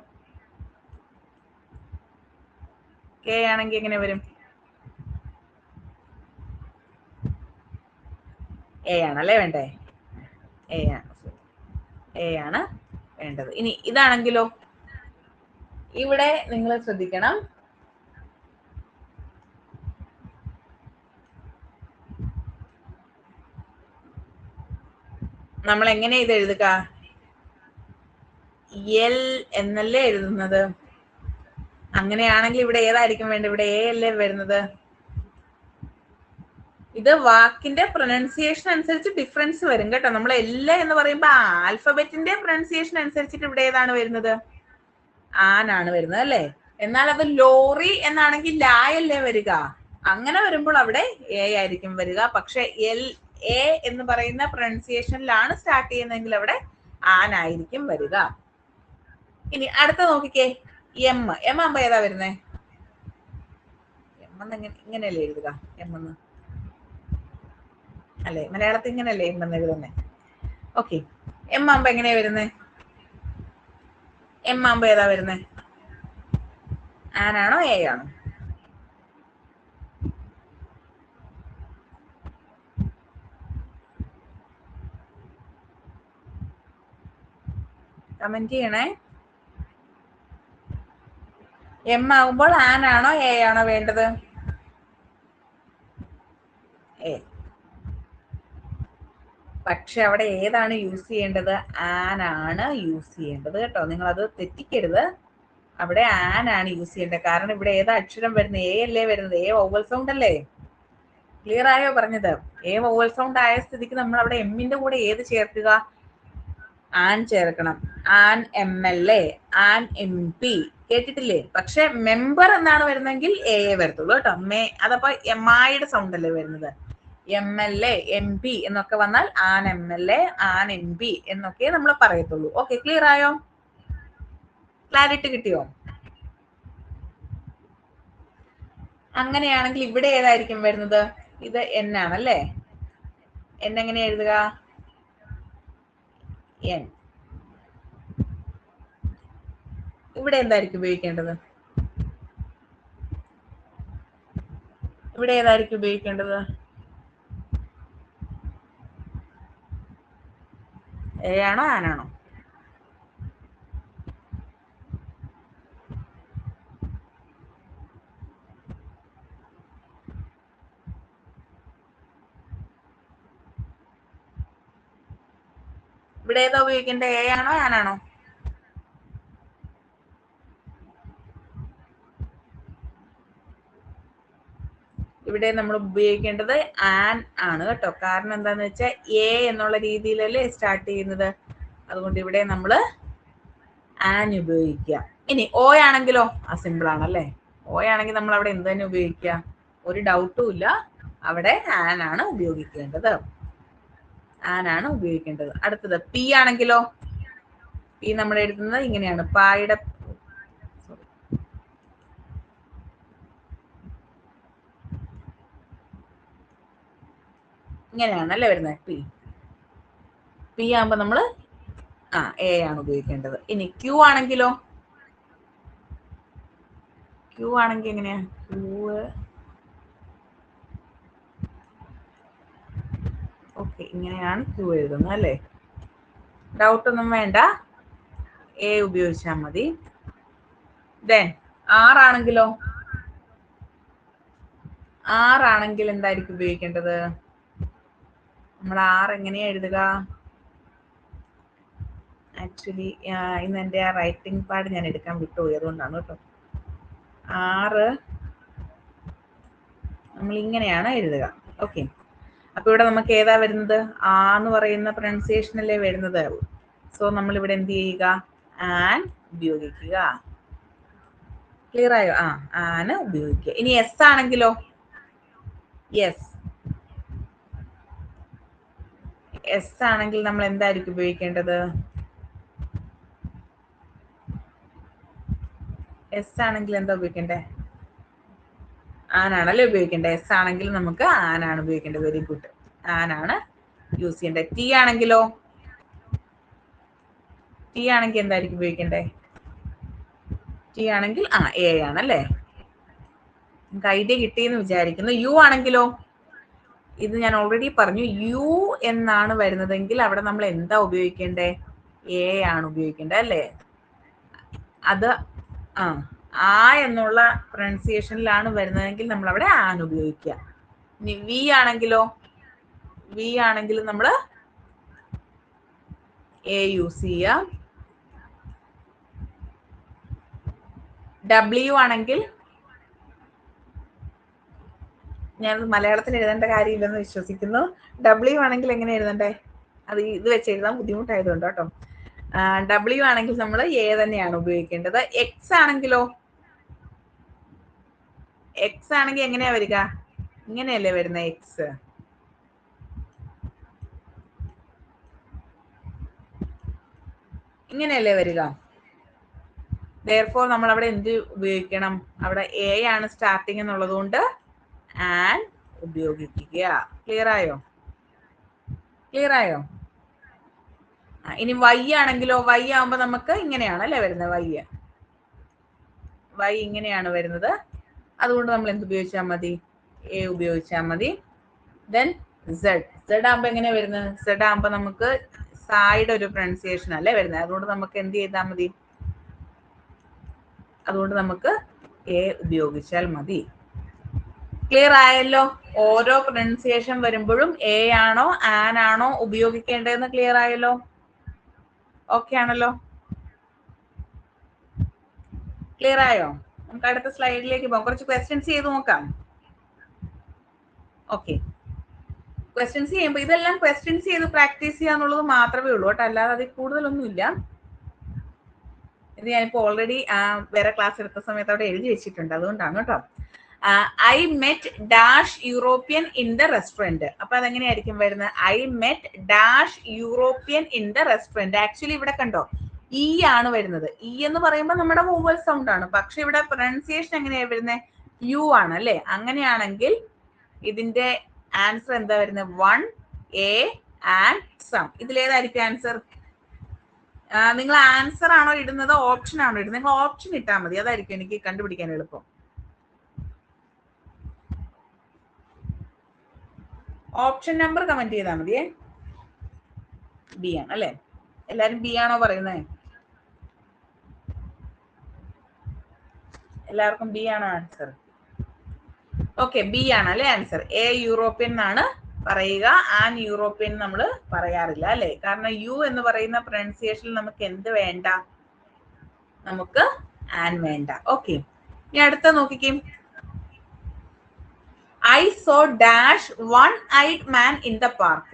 A: കെ ആണെങ്കിൽ എങ്ങനെ വരും? എ ആണല്ലേ വേണ്ടേ? എ ആണ്, എ ആണ് വേണ്ടത്. ഇനി ഇതാണെങ്കിലോ? ഇവിടെ നിങ്ങൾ ശ്രദ്ധിക്കണം, നമ്മൾ എങ്ങനെ ഇത് എഴുതുക? എൽ എന്നല്ലേ എഴുതുന്നത്? അങ്ങനെയാണെങ്കിൽ ഇവിടെ ഏതായിരിക്കും വേണ്ടത്? ഇവിടെ എ അല്ലേ വരുന്നത്? ഇത് വാക്കിന്റെ പ്രൊനൗൺസിയേഷൻ അനുസരിച്ച് ഡിഫറൻസ് വരും കേട്ടോ. നമ്മൾ എല്ലാ എന്ന് പറയുമ്പോ ആൽഫബറ്റിന്റെ പ്രൊനൗൺസിയേഷൻ അനുസരിച്ചിട്ട് ഇവിടെ ഏതാണ് വരുന്നത്? ആനാണ് വരുന്നത് അല്ലേ? എന്നാൽ അത് ലോറി എന്നാണെങ്കിൽ ലായല്ലേ വരിക? അങ്ങനെ വരുമ്പോൾ അവിടെ എ ആയിരിക്കും വരിക. പക്ഷെ എൽ എ എന്ന് പറയുന്ന പ്രൊനൗൺസിയേഷനിലാണ് സ്റ്റാർട്ട് ചെയ്യുന്നതെങ്കിൽ അവിടെ ആനായിരിക്കും വരിക. ഇനി അടുത്ത നോക്കിക്കേ, എം. എം ആകുമ്പോ ഏതാ വരുന്നേ? എം എന്ന് ഇങ്ങനെയല്ലേ എഴുതുക? എം എന്ന് അല്ലേ? മലയാളത്തിൽ ഇങ്ങനെയല്ലേ എം എന്ന് എഴുതുന്നേ? ഓക്കെ, എം ആകുമ്പോ എങ്ങനെയാ വരുന്നേ? എം ആകുമ്പോ ഏതാ വരുന്നേ? ആനാണോ എ ആണോ? കമന്റ് ചെയ്യണേ. എം ആകുമ്പോൾ ആനാണോ എ ആണോ വേണ്ടത്? എ. പക്ഷെ അവിടെ ഏതാണ് യൂസ് ചെയ്യേണ്ടത്? ആനാണ് യൂസ് ചെയ്യേണ്ടത് കേട്ടോ. നിങ്ങൾ അത് തെറ്റിക്കരുത്. അവിടെ ആനാണ് യൂസ് ചെയ്യേണ്ടത്. കാരണം ഇവിടെ ഏതാ അക്ഷരം വരുന്നത്? എ അല്ലേ വരുന്നത്? എ വൗവൽ സൗണ്ട് അല്ലേ? ക്ലിയർ ആയോ പറഞ്ഞത്? എ വൗവൽ സൗണ്ട് ആയ സ്ഥിതിക്ക് നമ്മൾ അവിടെ എമ്മിന്റെ കൂടെ ഏത് ചേർക്കുക? ആൻ ചേർക്കണം. An M L A, an M P കേട്ടിട്ടില്ലേ? പക്ഷെ മെമ്പർ എന്നാണ് വരുന്നെങ്കിൽ എ വരത്തുള്ളൂ കേട്ടോ. അതപ്പോ എം ആയുടെ സൗണ്ട് അല്ലേ വരുന്നത്? M L A, M P എന്നൊക്കെ വന്നാൽ an M L A, an M P എന്നൊക്കെ നമ്മൾ പറയത്തുള്ളൂ. ഓക്കെ, ക്ലിയർ ആയോ? ക്ലാരിറ്റി കിട്ടിയോ? അങ്ങനെയാണെങ്കിൽ ഇവിടെ ഏതായിരിക്കും വരുന്നത്? ഇത് എൻ ആണല്ലേ? എൻ എങ്ങനെ എഴുതുക? എൻ. ഇവിടെ എന്തായിരിക്കും ഉപയോഗിക്കേണ്ടത്? ഇവിടെ ഏതായിരിക്കും ഉപയോഗിക്കേണ്ടത്? എ ആണോ ആനാണോ? ഇവിടെ ഏതാ ഉപയോഗിക്കേണ്ടത്? എ ആണോ ആനാണോ? ഇവിടെ നമ്മൾ ഉപയോഗിക്കേണ്ടത് ആൻ ആണ് കേട്ടോ. കാരണം എന്താന്ന് വെച്ചാൽ എ എന്നുള്ള രീതിയിലല്ലേ സ്റ്റാർട്ട് ചെയ്യുന്നത്. അതുകൊണ്ട് ഇവിടെ നമ്മൾ ആൻ ഉപയോഗിക്കുക. ഇനി ഓ ആണെങ്കിലോ? സിമ്പിൾ ആണല്ലേ? ഓ ആണെങ്കിൽ നമ്മൾ അവിടെ എന്ത് തന്നെ ഉപയോഗിക്കുക? ഒരു ഡൗട്ടും ഇല്ല, അവിടെ ആൻ ആണ് ഉപയോഗിക്കേണ്ടത്. ആൻ ആണ് ഉപയോഗിക്കേണ്ടത്. അടുത്തത് പി ആണെങ്കിലോ? പി നമ്മൾ എഴുതുന്നത് ഇങ്ങനെയാണ്. പായുടെ ഇങ്ങനെയാണല്ലേ വരുന്നത്. പി ആകുമ്പോൾ നമ്മൾ എ ആണ് ഉപയോഗിക്കേണ്ടത്. ഇനി ക്യൂ ആണെങ്കിലോ? ക്യൂ ആണെങ്കിൽ എങ്ങനെയാ? ഓക്കെ, ഇങ്ങനെയാണ് ക്യൂ എഴുതുന്നത് അല്ലേ? ഡൗട്ട് ഒന്നും വേണ്ട, എ ഉപയോഗിച്ചാൽ മതി. ദെൻ ആറാണെങ്കിലോ? ആറാണെങ്കിൽ എന്തായിരിക്കും ഉപയോഗിക്കേണ്ടത്? നമ്മൾ ആറ് എങ്ങനെയാ എഴുതുക? ആക്ച്വലി ഇന്ന് എൻ്റെ ആ റൈറ്റിംഗ് പാഡ് ഞാൻ എടുക്കാൻ വിട്ടുപോയി, അതുകൊണ്ടാണ് കേട്ടോ. ആറ് നമ്മൾ ഇങ്ങനെയാണ് എഴുതുക. ഓക്കെ, അപ്പൊ ഇവിടെ നമുക്ക് ഏതാ വരുന്നത്? ആ എന്ന് പറയുന്ന പ്രൊനൗൺസിയേഷൻ അല്ലേ വരുന്നത്. സോ നമ്മൾ ഇവിടെ എന്ത് ചെയ്യുക? ആൻ ഉപയോഗിക്കുക. ക്ലിയർ ആയോ? ആന് ഉപയോഗിക്കുക. ഇനി എസ് ആണെങ്കിലോ? എസ് ആണെങ്കിൽ നമ്മൾ എന്തായിരിക്കും ഉപയോഗിക്കേണ്ടത്? എസ് ആണെങ്കിൽ എന്താ ഉപയോഗിക്കേണ്ടേ? ആനാണല്ലേ ഉപയോഗിക്കേണ്ടത്. എസ് ആണെങ്കിൽ നമുക്ക് ആനാണ് ഉപയോഗിക്കേണ്ടത്. വെരി ഗുഡ്, ആനാണ് യൂസ് ചെയ്യേണ്ടത്. ടി ആണെങ്കിലോ? ടി ആണെങ്കിൽ എന്തായിരിക്കും ഉപയോഗിക്കേണ്ടേ? ടി ആണെങ്കിൽ എ ആണല്ലേ. നമുക്ക് ഐഡിയ കിട്ടിയെന്ന് വിചാരിക്കുന്നു. യു ആണെങ്കിലോ? ഇത് ഞാൻ ഓൾറെഡി പറഞ്ഞു, യു എന്നാണ് വരുന്നതെങ്കിൽ അവിടെ നമ്മൾ എന്താ ഉപയോഗിക്കേണ്ടേ? എ ആണ് ഉപയോഗിക്കേണ്ടത് അല്ലേ? അത് ആ എന്നുള്ള പ്രൊനൗൺസിയേഷനിലാണ് വരുന്നതെങ്കിൽ നമ്മൾ അവിടെ ആൻ ഉപയോഗിക്കുക. ഇനി വി ആണെങ്കിലോ? വി ആണെങ്കിൽ നമ്മൾ എ യൂസ് ചെയ്യാം. ഡബ്ല്യു ആണെങ്കിൽ ഞാൻ മലയാളത്തിൽ എഴുതേണ്ട കാര്യമില്ലെന്ന് വിശ്വസിക്കുന്നു. ഡബ്ല്യു ആണെങ്കിൽ എങ്ങനെ എഴുതണ്ടേ? അത് ഇത് വെച്ച് എഴുതാൻ ബുദ്ധിമുട്ടായതുകൊണ്ട് കേട്ടോ. ഡബ്ല്യു ആണെങ്കിൽ നമ്മൾ എ തന്നെയാണ് ഉപയോഗിക്കേണ്ടത്. എക്സ് ആണെങ്കിലോ? എക്സ് ആണെങ്കിൽ എങ്ങനെയാ വരിക? ഇങ്ങനെയല്ലേ വരുന്നത് എക്സ്? ഇങ്ങനെയല്ലേ വരിക? therefore നമ്മൾ അവിടെ എന്ത് ഉപയോഗിക്കണം? അവിടെ എ ആണ് സ്റ്റാർട്ടിങ് എന്നുള്ളത് കൊണ്ട് ആൻ ഉപയോഗിക്കുക. ക്ലിയർ ആയോ? ക്ലിയർ ആയോ? ഇനി വൈ ആണെങ്കിലോ? വൈ ആവുമ്പോ നമുക്ക് ഇങ്ങനെയാണല്ലേ വരുന്നത്. വൈ ഇങ്ങനെയാണ് വരുന്നത്. അതുകൊണ്ട് നമ്മൾ എന്ത് ഉപയോഗിച്ചാൽ മതി? എ ഉപയോഗിച്ചാൽ മതി. ദെൻ സെഡ് ആകുമ്പോ എങ്ങനെയാ വരുന്നത്? സെഡ് ആകുമ്പോ നമുക്ക് സൈഡ് ഒരു പ്രൊനൗൺസിയേഷൻ അല്ലേ വരുന്നത്. അതുകൊണ്ട് നമുക്ക് എന്ത് ചെയ്താൽ മതി? അതുകൊണ്ട് നമുക്ക് എ ഉപയോഗിച്ചാൽ മതി. ക്ലിയർ ആയല്ലോ? ഓരോ പ്രൊനൗൺസിയേഷൻ വരുമ്പോഴും എ ആണോ ആൻ ആണോ ഉപയോഗിക്കേണ്ടതെന്ന് ക്ലിയർ ആയല്ലോ? ഓക്കെ ആണല്ലോ? ക്ലിയർ ആയോ? നമുക്ക് അടുത്ത സ്ലൈഡിലേക്ക് പോകാം. കുറച്ച് ക്വസ്റ്റ്യൻസ് ചെയ്ത് നോക്കാം. ഓക്കെ, ക്വസ്റ്റ്യൻസ് ചെയ്യുമ്പോൾ ഇതെല്ലാം ക്വസ്റ്റ്യൻസ് ചെയ്ത് പ്രാക്ടീസ് ചെയ്യാന്നുള്ളത് മാത്രമേ ഉള്ളൂ കേട്ടോ, അല്ലാതെ അതിൽ കൂടുതലൊന്നും ഇല്ല. ഇത് ഞാനിപ്പോ ഓൾറെഡി വേറെ ക്ലാസ് എടുത്ത സമയത്ത് അവിടെ എഴുതി വെച്ചിട്ടുണ്ട്, അതുകൊണ്ടാണ് കേട്ടോ. I met dash European in the restaurant. അപ്പൊ അതെങ്ങനെയായിരിക്കും വരുന്നത്? I met dash European in the restaurant. Actually ഇവിടെ കണ്ടോ, ഇ ആണ് വരുന്നത്. ഇ എന്ന് പറയുമ്പോൾ നമ്മുടെ വോവൽ സൗണ്ട് ആണ്. പക്ഷെ ഇവിടെ പ്രൊനൗൺസിയേഷൻ എങ്ങനെയാ വരുന്നത്? യു ആണ് അല്ലേ? അങ്ങനെയാണെങ്കിൽ ഇതിന്റെ ആൻസർ എന്താ വരുന്നത്? 1 എ ആൻഡ് സം. ഇതിലേതായിരിക്കും ആൻസർ? നിങ്ങൾ ആൻസർ ആണോ ഇടുന്നത്, ഓപ്ഷൻ ആണോ ഇടുന്നത്? നിങ്ങൾ ഓപ്ഷൻ ഇട്ടാൽ മതി, അതായിരിക്കും എനിക്ക് കണ്ടുപിടിക്കാൻ എളുപ്പം. ഓപ്ഷൻ നമ്പർ കമന്റ് ചെയ്താൽ മതിയേ. ബി ആണ് അല്ലേ? എല്ലാരും ബി ആണോ പറയുന്നത്? എല്ലാവർക്കും ബി ആണോ ആൻസർ? ഓക്കെ, ബി ആണ് അല്ലേ ആൻസർ. എ യൂറോപ്യൻ എന്നാണ് പറയുക, ആൻ യൂറോപ്യൻ നമ്മൾ പറയാറില്ല അല്ലേ? കാരണം യു എന്ന് പറയുന്ന പ്രൊനൗൺസിയേഷനിൽ നമുക്ക് എന്ത് വേണ്ട? നമുക്ക് ആൻ വേണ്ട. ഓക്കെ, ഇനി അടുത്ത നോക്കിക്കേ. I saw dash one-eyed man in the park.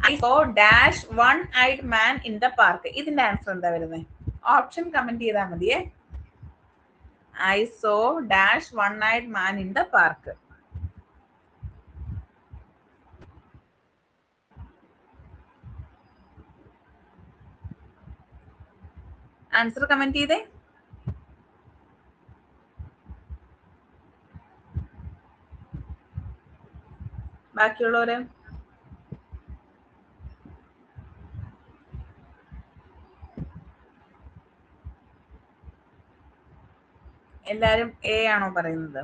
A: I saw dash one-eyed man in the park. ഇതിന്റെ ആൻസർ എന്താ വരുന്നത്? ഓപ്ഷൻ കമന്റ് ചെയ്താൽ മതിയേ. I saw dash one-eyed man in the park. Answer comment ചെയ്തേ. ബാക്കിയുള്ളവര് എല്ലാരും എ ആണോ പറയുന്നത്?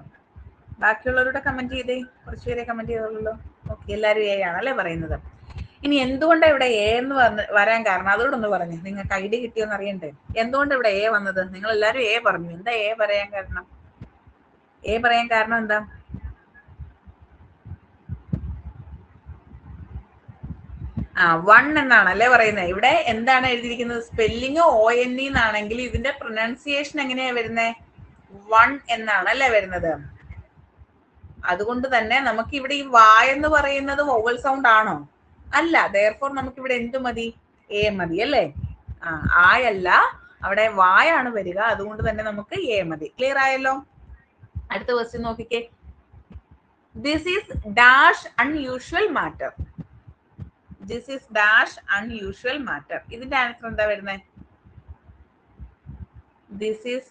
A: ബാക്കിയുള്ളവരുടെ കമന്റ് ചെയ്തേ, കുറച്ചുപേരെ കമന്റ് ചെയ്തോളൂ. ഓക്കെ, എല്ലാരും എ ആണല്ലേ പറയുന്നത്. ഇനി എന്തുകൊണ്ടാണ് ഇവിടെ എ എന്ന് വരാൻ കാരണം അതോടൊന്ന് പറഞ്ഞു. നിങ്ങൾക്ക് ഐഡിയ കിട്ടിയോന്ന് അറിയണ്ടേ? എന്തുകൊണ്ട് ഇവിടെ എ വന്നത്? നിങ്ങൾ എല്ലാരും എ പറഞ്ഞു. എന്താ എ പറയാൻ കാരണം? എ പറയാൻ കാരണം എന്താ? ആ 1 എന്നാണല്ലേ പറയുന്നത്. ഇവിടെ എന്താണ് എഴുതിയിരിക്കുന്നത്? സ്പെല്ലിങ് ONE എന്നാണെങ്കിൽ ഇതിന്റെ പ്രൊനൗൺസിയേഷൻ എങ്ങനെയാ വരുന്നത്? 1 എന്നാണ് അല്ലേ വരുന്നത്. അതുകൊണ്ട് തന്നെ നമുക്ക് ഇവിടെ ഈ വാ എന്ന് പറയുന്നത് വൊവൽ സൗണ്ട് ആണോ? അല്ല. therefore നമുക്ക് ഇവിടെ എന്ത് മതി? എ മതി അല്ലേ? ആയല്ല, അവിടെ വായാണ് വരിക. അതുകൊണ്ട് തന്നെ നമുക്ക് എ മതി. ക്ലിയർ ആയല്ലോ? അടുത്ത ക്വസ്റ്റ്യൻ നോക്കിക്കേ. This is dash unusual matter. This is dash unusual matter. ഇതിന്റെ ആൻസർ എന്താ വരുന്നത്? ദിസ് ഈസ്,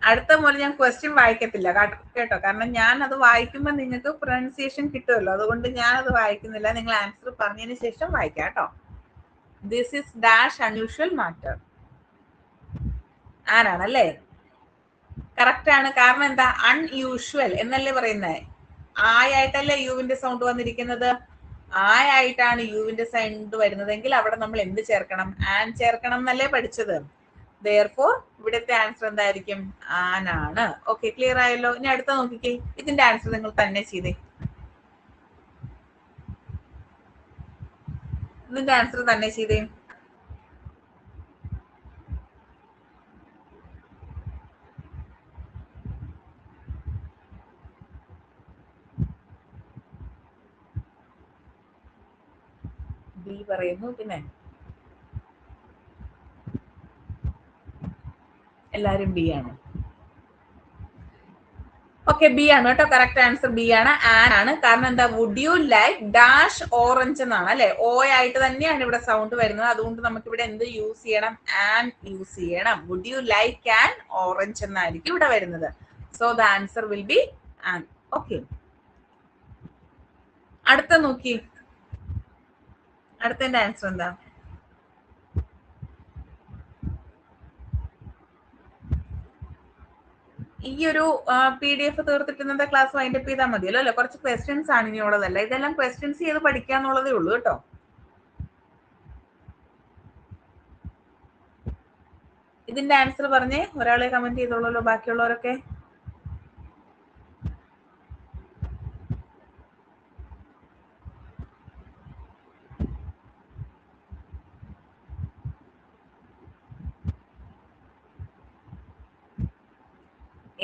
A: അടുത്ത പോലെ ഞാൻ ക്വസ്റ്റ്യൻ വായിക്കത്തില്ല കേട്ടോ, കാരണം ഞാൻ അത് വായിക്കുമ്പോൾ നിങ്ങൾക്ക് പ്രൊനൗൺസിയേഷൻ കിട്ടുമല്ലോ. അതുകൊണ്ട് ഞാൻ അത് വായിക്കുന്നില്ല. നിങ്ങൾ ആൻസർ പറഞ്ഞതിന് ശേഷം വായിക്കാം കേട്ടോ. This is dash unusual matter. ആരാണല്ലേ? കറക്റ്റ് ആണ്. കാരണം എന്താ? അൺയൂഷ്വൽ എന്നല്ലേ പറയുന്നത്. ആയിട്ടല്ലേ യുവിന്റെ സൗണ്ട് വന്നിരിക്കുന്നത്. ആയിട്ടാണ് യുവിന്റെ സൗണ്ട് വരുന്നതെങ്കിൽ അവിടെ നമ്മൾ എന്ത് ചേർക്കണം? ആൻ ചേർക്കണം എന്നല്ലേ പഠിച്ചത്. therefore ഇവിടുത്തെ ആൻസർ എന്തായിരിക്കും? ആനാണ്. ഓക്കെ, ക്ലിയർ ആയല്ലോ? ഇനി അടുത്ത നോക്കിക്കേ. ഇതിന്റെ ആൻസർ നിങ്ങൾ തന്നെ ചെയ്തേ. ഇതിന്റെ ആൻസർ തന്നെ ചെയ്തേ. ബി പറയുന്നു. പിന്നെ എല്ലാരും ബി ആണ്. ഓക്കെ, ബി ആണ് കേട്ടോ. കറക്റ്റ് ആൻസർ ബി ആണ്. ആൻ ആണ്. കാരണം എന്താ? Would you like dash orange എന്നാണ് അല്ലെ. ഓ ആയിട്ട് തന്നെയാണ് ഇവിടെ സൗണ്ട് വരുന്നത്. അതുകൊണ്ട് നമുക്ക് ഇവിടെ എന്ത് യൂസ് ചെയ്യണം? ആൻ യൂസ് ചെയ്യണം. Would you like an orange എന്നായിരിക്കും ഇവിടെ വരുന്നത്. So the answer will be an. Okay, അടുത്ത നോക്കി. അടുത്തതിന്റെ ആൻസർ എന്താ? ഈ ഒരു PDF തീർത്തിട്ട് ഇന്നത്തെ ക്ലാസ് വൈൻഡപ്പ് ചെയ്താൽ മതിയല്ലോ അല്ലെ. കുറച്ച് ക്വസ്റ്റ്യൻസ് ആണ് ഇനി ഉള്ളതല്ല. ഇതെല്ലാം ക്വസ്റ്റ്യൻസ് ചെയ്ത് പഠിക്കാന്നുള്ളതേ ഉള്ളൂ കേട്ടോ. ഇതിന്റെ ആൻസർ പറഞ്ഞേ. ഒരാളെ കമന്റ് ചെയ്തോളൂ. ബാക്കിയുള്ളവരൊക്കെ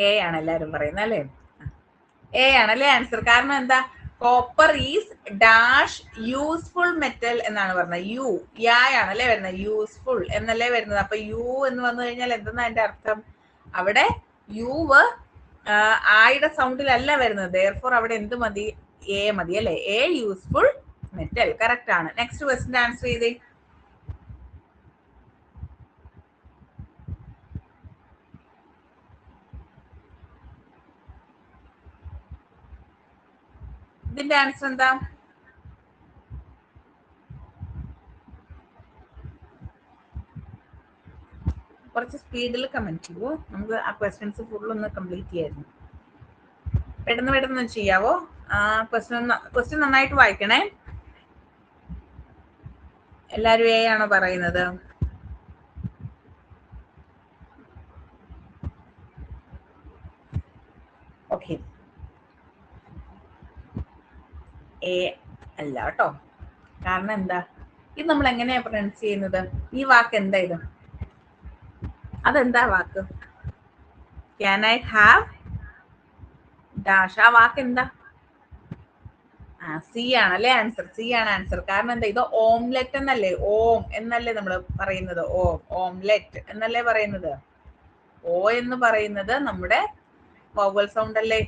A: എ ആണ് എല്ലാരും പറയുന്നത് അല്ലേ. എ ആണല്ലേ ആൻസർ. കാരണം എന്താ? Copper is dash useful metal എന്നാണ് പറഞ്ഞത്. യു യാണല്ലേ വരുന്നത്. യൂസ്ഫുൾ എന്നല്ലേ വരുന്നത്. അപ്പൊ യു എന്ന് വന്നു കഴിഞ്ഞാൽ എന്തെന്നാ അതിന്റെ അർത്ഥം? അവിടെ യുവ് ആയുടെ സൗണ്ടിലല്ല വരുന്നത്. therefore അവിടെ എന്ത് മതി? എ മതി അല്ലെ. A useful metal. കറക്റ്റ് ആണ്. നെക്സ്റ്റ് ക്വസ്റ്റിന്റെ ആൻസർ ചെയ്തേ. ഇതിന്റെ ആൻസർ എന്താ? കുറച്ച് സ്പീഡിൽ കമന്റ് ചെയ്യൂ. നമുക്ക് ആ ക്വസ്റ്റ്യൻസ് ഫുൾ ഒന്ന് കംപ്ലീറ്റ് ചെയ്യായിരുന്നു. പെട്ടെന്ന് ചെയ്യാവോ? ക്വസ്റ്റ്യൻ നന്നായിട്ട് വായിക്കണേ. എല്ലാരും എ ആണോ പറയുന്നത്? ഓക്കെ, എ അല്ല കേട്ടോ. കാരണം എന്താ? ഇത് നമ്മൾ എങ്ങനെയാ പ്രൊനൗൺസ് ചെയ്യുന്നത്? ഈ വാക്ക് എന്താ ഇത്? അതെന്താ വാക്ക്? Can I have dash. ആ വാക്ക് എന്താ? സി ആണല്ലേ ആൻസർ. സി ആണ് ആൻസർ. കാരണം എന്താ? ഇത് ഓംലെറ്റ് എന്നല്ലേ, ഓം എന്നല്ലേ നമ്മൾ പറയുന്നത്. ഓംലെറ്റ് എന്നല്ലേ പറയുന്നത്. ഓ എന്ന് പറയുന്നത് നമ്മുടെ വവൽ സൗണ്ട് അല്ലേ.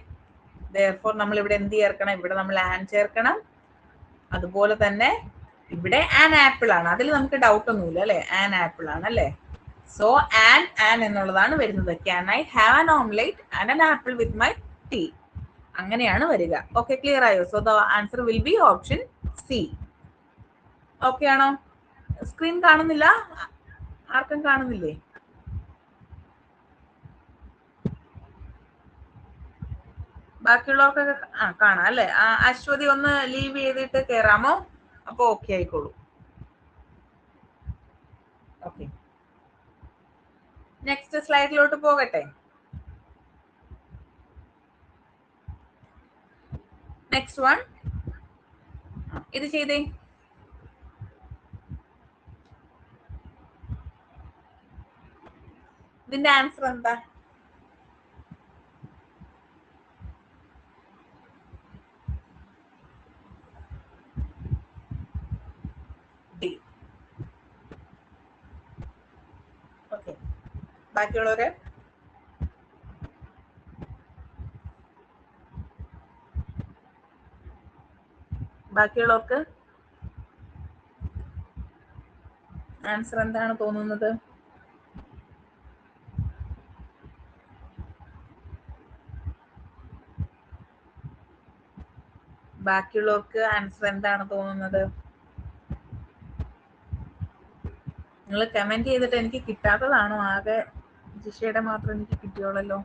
A: therefore നമ്മൾ ഇവിടെ എന്ത് ചേർക്കണം? ഇവിടെ നമ്മൾ ആൻ ചേർക്കണം. അതുപോലെ തന്നെ ഇവിടെ ആൻ ആപ്പിൾ ആണ്. അതിൽ നമുക്ക് ഡൗട്ട് ഒന്നുമില്ല അല്ലെ. ആൻ ആപ്പിൾ ആണ് അല്ലേ. സോ ആൻ എന്നുള്ളതാണ് വരുന്നത്. Can I have an omelette and an apple with my tea. അങ്ങനെയാണ് വരിക. ഓക്കെ, ക്ലിയർ ആയോ? So the answer will be option C. Okay ആണോ? സ്ക്രീൻ കാണുന്നില്ല? ആർക്കും കാണുന്നില്ലേ? ബാക്കിയുള്ളവർക്കൊക്കെ കാണാം അല്ലെ? അശ്വതി ഒന്ന് ലീവ് ചെയ്തിട്ട് കേറാമോ? അപ്പൊ ഓക്കെ ആയിക്കോളൂ. ഓക്കെ, നെക്സ്റ്റ് സ്ലൈഡിലോട്ട് പോകട്ടെ. നെക്സ്റ്റ് വൺ, ഇത് ചെയ്തേ. ഇതിന്റെ ആൻസർ എന്താ? ഡി. ഓക്കെ, ബാക്കിയുള്ളവര് ബാക്കിയുള്ളവർക്ക് ആൻസർ എന്താണ് തോന്നുന്നത്? ബാക്കിയുള്ളവർക്ക് ആൻസർ എന്താണ് തോന്നുന്നത്? നിങ്ങൾ കമന്റ് ചെയ്തിട്ട് എനിക്ക് കിട്ടാത്തതാണോ? ആകെ ജിഷയുടെ മാത്രം എനിക്ക് കിട്ടിയോളല്ലോ.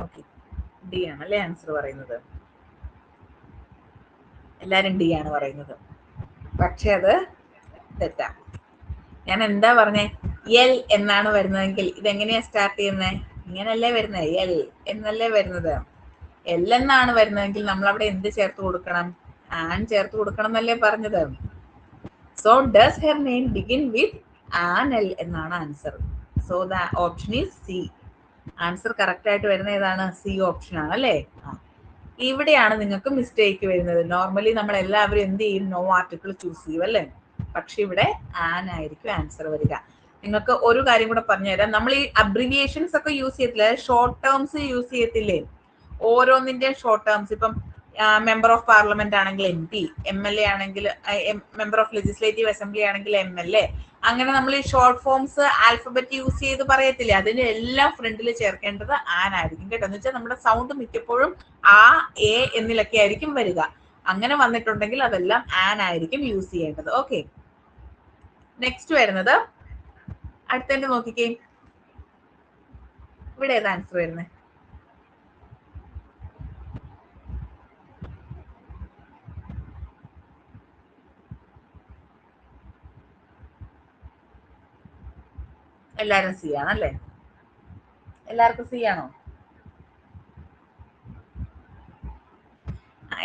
A: ഓക്കെ, ഡി ആണല്ലേ ആൻസർ പറയുന്നത്. എല്ലാരും ഡി ആണ് പറയുന്നത്. പക്ഷെ അത് തെറ്റാ. ഞാൻ എന്താ പറഞ്ഞേ? എൽ എന്നാണ് വരുന്നതെങ്കിൽ ഇതെങ്ങനെയാ സ്റ്റാർട്ട് ചെയ്യുന്നത്? ഇങ്ങനല്ലേ വരുന്നത്? എൽ എന്നല്ലേ വരുന്നത്? എൽ എന്നാണ് വരുന്നതെങ്കിൽ നമ്മൾ അവിടെ എന്ത് ചേർത്ത് കൊടുക്കണം? ആൻ ചേർത്ത് കൊടുക്കണം എന്നല്ലേ പറഞ്ഞത്? So does her name begin with an L എന്നാണ് answer. So the option is C. Answer correct ആയിട്ട് വരുന്ന ഏതാണ്? സി ഓപ്ഷൻ ആണ് അല്ലേ? ഇവിടെയാണ് നിങ്ങൾക്ക് മിസ്റ്റേക്ക് വരുന്നത്. നോർമലി നമ്മൾ എല്ലാവരും എന്ത് ചെയ്യും? നോ ആർട്ടിക്കിൾ ചൂസ് ചെയ്യും അല്ലേ? പക്ഷെ ഇവിടെ ആൻ ആയിരിക്കും ആൻസർ വരിക. നിങ്ങൾക്ക് ഒരു കാര്യം കൂടെ പറഞ്ഞുതരാം. നമ്മൾ ഈ അബ്രിവിയേഷൻസ് ഒക്കെ യൂസ് ചെയ്യത്തില്ലേ? ഷോർട്ട് ടേംസ് യൂസ് ചെയ്യത്തില്ലേ? ഓരോന്നിന്റെ ഷോർട്ട് ടേംസ്. ഇപ്പം മെമ്പർ ഓഫ് പാർലമെന്റ് ആണെങ്കിൽ M P, M L A ആണെങ്കിൽ മെമ്പർ ഓഫ് ലെജിസ്ലേറ്റീവ് അസംബ്ലി ആണെങ്കിൽ എം എൽ എ. അങ്ങനെ നമ്മൾ ഈ ഷോർട്ട് ഫോംസ് ആൽഫബറ്റ് യൂസ് ചെയ്ത് പറയത്തില്ലേ? അതിന് എല്ലാം ഫ്രണ്ടിൽ ചേർക്കേണ്ടത് ആൻ ആയിരിക്കും കേട്ടോ. എന്ന് വെച്ചാൽ നമ്മുടെ സൗണ്ട് മിക്കപ്പോഴും ആ, എ എന്നിലൊക്കെ ആയിരിക്കും വരിക. അങ്ങനെ വന്നിട്ടുണ്ടെങ്കിൽ അതെല്ലാം ആൻ ആയിരിക്കും യൂസ് ചെയ്യേണ്ടത്. ഓക്കെ, നെക്സ്റ്റ് വരുന്നത് അടുത്തതിന്റെ നോക്കിക്കേ. ഇവിടെ ഏത് ആൻസർ വരുന്നത്? എല്ലാരും സി ആണല്ലേ? എല്ലാവർക്കും സി ആണോ?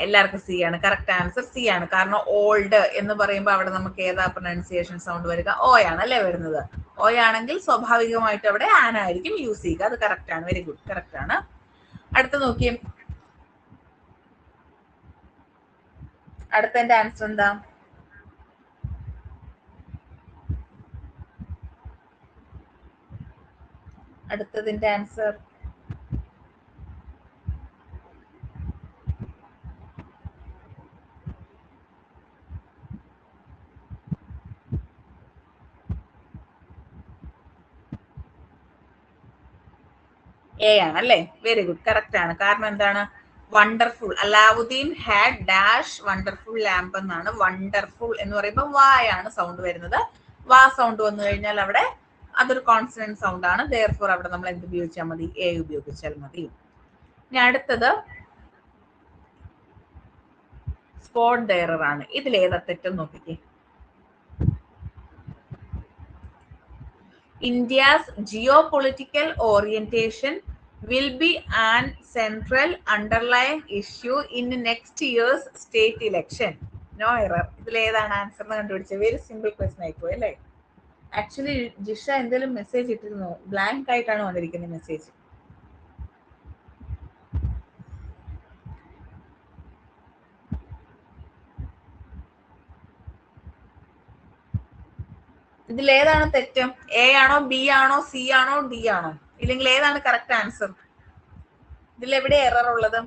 A: എല്ലാവർക്കും സി ആണ്. കറക്റ്റ് ആൻസർ സി ആണ്. കാരണം ഓൾഡ് എന്ന് പറയുമ്പോൾ അവിടെ നമുക്ക് ഏതാ പ്രൊനൗൺസിയേഷൻ സൗണ്ട് വരിക? ഓ ആണ് അല്ലേ വരുന്നത്? ഓ ആണെങ്കിൽ സ്വാഭാവികമായിട്ട് അവിടെ ആൻ ആയിരിക്കും യൂസ് ചെയ്യുക. അത് കറക്റ്റ് ആണ്. വെരി ഗുഡ്, കറക്റ്റ് ആണ്. അടുത്ത നോക്കിയേ. അടുത്തതിന്റെ ആൻസർ എന്താ? അടുത്തതിന്റെ ആൻസർ എ ആണ് അല്ലേ? വെരി ഗുഡ്, കറക്റ്റ് ആണ്. കാരണം എന്താണ്? Wonderful. Alauddin had dash wonderful lamp എന്നാണ്. വണ്ടർഫുൾ എന്ന് പറയുമ്പോൾ വായാണ് സൗണ്ട് വരുന്നത്. വാ സൗണ്ട് വന്നു കഴിഞ്ഞാൽ അവിടെ അതൊരു കോൺസണന്റ് സൗണ്ട് ആണ്. ദെയർഫോർ അവിടെ നമ്മൾ എന്ത് ഉപയോഗിച്ചാൽ മതി? എ ഉപയോഗിച്ചാൽ മതി. ഇനി അടുത്തത് സ്പോട്ട് എറർ ആണ്. ഇതിൽ ഏതാ തെറ്റെന്ന് നോക്കിക്കേ. India's geopolitical orientation will be an central underlying issue in next year's state election. No error. ഇതിൽ ഏതാണ് ആൻസർ എന്ന് കണ്ടുപിടിച്ചത്? വെരി സിമ്പിൾ ക്വസ്റ്റൻ ആയിപ്പോയി അല്ലേ? ആക്ച്വലി ജിഷ എന്തെങ്കിലും മെസ്സേജ് ഇട്ടിരുന്നോ? ബ്ലാങ്ക് ആയിട്ടാണ് വന്നിരിക്കുന്നത് മെസ്സേജ്. ഇതിൽ ഏതാണ് തെറ്റ്? എ ആണോ, ബി ആണോ, സി ആണോ, ഡി ആണോ? ഇല്ലെങ്കിൽ ഏതാണ് കറക്റ്റ് ആൻസർ? ഇതിൽ എവിടെ എറർ ഉള്ളത്?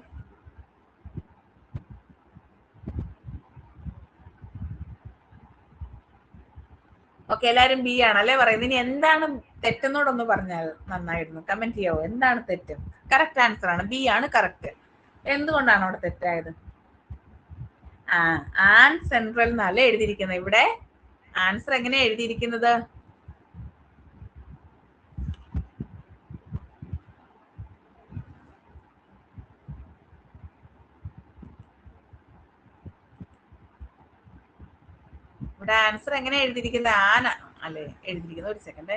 A: ഓക്കെ, എല്ലാരും ബി ആണല്ലേ പറയുന്നത്. ഇനി എന്താണ് തെറ്റെന്നോടൊന്ന് പറഞ്ഞാൽ നന്നായിരുന്നു. കമന്റ് ചെയ്യാവോ, എന്താണ് തെറ്റ്? കറക്റ്റ് ആൻസർ ആണ്, ബി ആണ് കറക്റ്റ്. എന്തുകൊണ്ടാണ് അവിടെ തെറ്റായത്? ആൻ സെൻട്രൽ എന്നല്ലേ എഴുതിയിരിക്കുന്നത്. ഇവിടെ ആൻസർ എങ്ങനെയാ എഴുതിയിരിക്കുന്നത്? ഇവിടെ ആൻസർ എങ്ങനെയാ എഴുതിയിരിക്കുന്നത്? ആന അല്ലേ എഴുതിയിരിക്കുന്നത്. ഒരു സെക്കൻഡ്.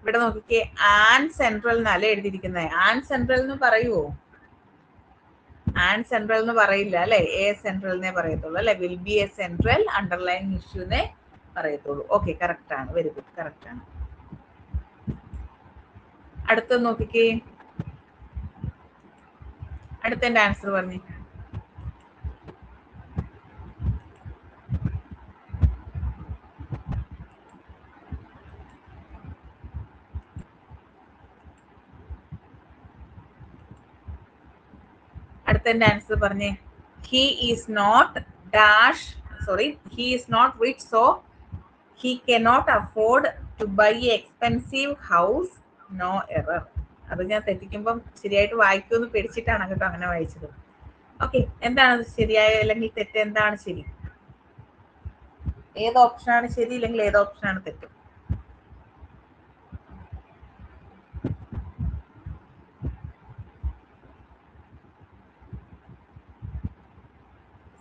A: ഇവിടെ നോക്കിക്കേ, ആൻ സെൻട്രൽ എന്നല്ലേ എഴുതിയിരിക്കുന്നത്. ആൻ സെൻട്രൽ എന്ന് പറയുവോ? ആൻ സെൻട്രൽ എന്ന് പറയില്ല അല്ലെ, എ സെൻട്രൽ എന്നേ പറയത്തുള്ളൂ അല്ലെ. Will be a central underline ഇഷ്യൂന്നേ പറയത്തുള്ളൂ. ഓക്കെ, കറക്റ്റ് ആണ്, വെരി ഗുഡ്, കറക്റ്റ് ആണ്. അടുത്ത നോക്കിക്കേ, അടുത്തതിന്റെ ആൻസർ പറഞ്ഞു. അടുത്തതിന്റെ ആൻസർ പറഞ്ഞേ. He is not dash, sorry, he is not rich so he cannot afford to buy a expensive house, no error. അത് ഞാൻ തെറ്റിക്കുമ്പം ശരിയായിട്ട് വായിക്കുമെന്ന് പേടിച്ചിട്ടാണ് കേട്ടോ അങ്ങനെ വായിച്ചത്. ഓക്കെ, എന്താണ് ശരിയായ അല്ലെങ്കിൽ തെറ്റ്? എന്താണ് ശരി? ഏത് ഓപ്ഷനാണ് ശരി, ഇല്ലെങ്കിൽ ഏത് ഓപ്ഷനാണ് തെറ്റ്?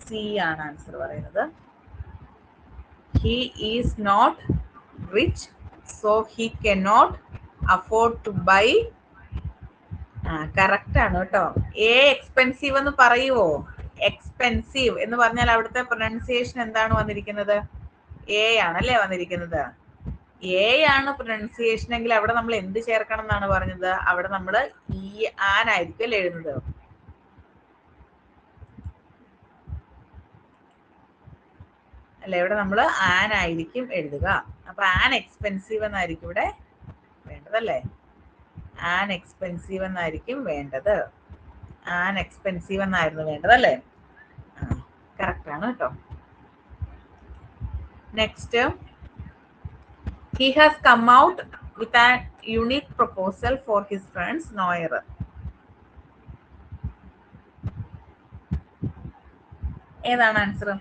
A: സി ആണ് ആൻസർ പറയുന്നത്. He is not rich so he cannot afford to buy. Correct ആണ് കേട്ടോ. എ എക്സ്പെൻസീവ് എന്ന് പറയുവോ? എക്സ്പെൻസീവ് എന്ന് പറഞ്ഞാൽ അവിടുത്തെ പ്രൊനൗൺസിയേഷൻ എന്താണ് വന്നിരിക്കുന്നത്? എ ആണല്ലേ വന്നിരിക്കുന്നത്. എ ആണ് പ്രൊനൗൺസിയേഷൻ എങ്കിൽ അവിടെ നമ്മൾ എന്ത് ചേർക്കണം എന്നാണ് പറഞ്ഞത്? അവിടെ നമ്മൾ ഈ ആൻ ആയിരിക്കും അല്ലേ എഴുതുന്നത്. അല്ലെ, ഇവിടെ നമ്മൾ ആൻ ആയിരിക്കും എഴുതുക. അപ്പൊ ആൻ എക്സ്പെൻസീവ് എന്നായിരിക്കും ഇവിടെ വേണ്ടതല്ലേ. ആൻ എക്സ്പെൻസീവ് എന്നായിരിക്കും വേണ്ടത്. ആൻ എക്സ്പെൻസീവ് എന്നായിരുന്നു വേണ്ടതല്ലേ. കറക്റ്റ് ആണ് കേട്ടോ. Next, he has come out with a unique proposal for his friends, no error. ഏതാണ് answer?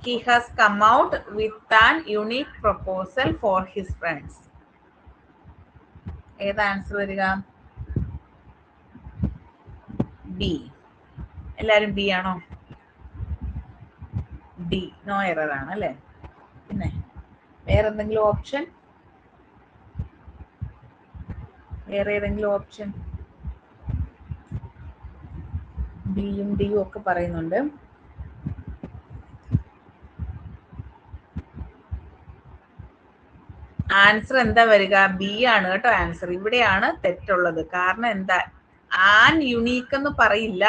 A: he has come out with an unique proposal for his friends. ഏത് answer വരിക? B. എല്ലാരും B ആണോ? D, no error ആണ് അല്ലേ. പിന്നെ വേറെ എന്തെങ്കിലും ഓപ്ഷൻ? വേറെ ഏതെങ്കിലും ഓപ്ഷൻ? ബിയും ഡിയും ഒക്കെ പറയുന്നുണ്ട്. ആൻസർ എന്താ വരിക? ബി ആണ് കേട്ടോ ആൻസർ. ഇവിടെയാണ് തെറ്റുള്ളത്. കാരണം എന്താ? ആൻ യുണീക്ക് എന്ന് പറയില്ല,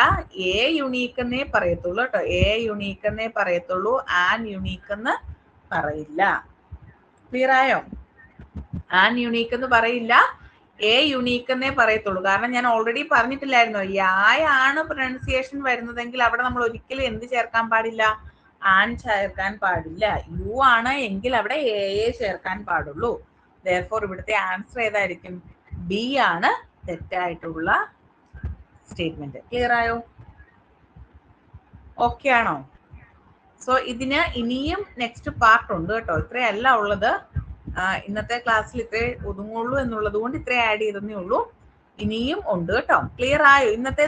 A: എ യുണീക്ക് എന്നേ പറയത്തുള്ളൂ കേട്ടോ. എ യുണീക്ക് എന്നേ പറയത്തുള്ളൂ, ആൻ യുണീക്ക് എന്ന് പറയില്ല. ക്ലിയർ ആയോ? ആൻ യുണീക്ക് എന്ന് പറയില്ല, എ യുണീക്ക് എന്നേ പറയത്തുള്ളൂ. കാരണം ഞാൻ ഓൾറെഡി പറഞ്ഞിട്ടില്ലായിരുന്നോ, യായ ആണ് പ്രൊനൗൺസിയേഷൻ വരുന്നതെങ്കിൽ അവിടെ നമ്മൾ ഒരിക്കലും എന്ത് ചേർക്കാൻ പാടില്ല? ആൻ ചേർക്കാൻ പാടില്ല. യു ആണ് എങ്കിൽ അവിടെ എ ചേർക്കാൻ പാടുള്ളൂ. therefore ഇവിടുത്തെ ആൻസർ ഏതായിരിക്കും? ബി ആണ് തെറ്റായിട്ടുള്ള സ്റ്റേറ്റ്മെന്റ്. ക്ലിയർ ആയോ? ഓക്കെ ആണോ? സോ ഇതിന് ഇനിയും നെക്സ്റ്റ് പാർട്ട് ഉണ്ട് കേട്ടോ. ഇത്രയല്ല ഉള്ളത്. ഇന്നത്തെ ക്ലാസ്സിൽ ഇത്രേ ഒതുങ്ങുള്ളൂ എന്നുള്ളത് കൊണ്ട് ഇത്രേ ആഡ് ചെയ്തേ ഉള്ളൂ. ഇനിയും ഉണ്ട് കേട്ടോ. ക്ലിയർ ആയോ? ഇന്നത്തെ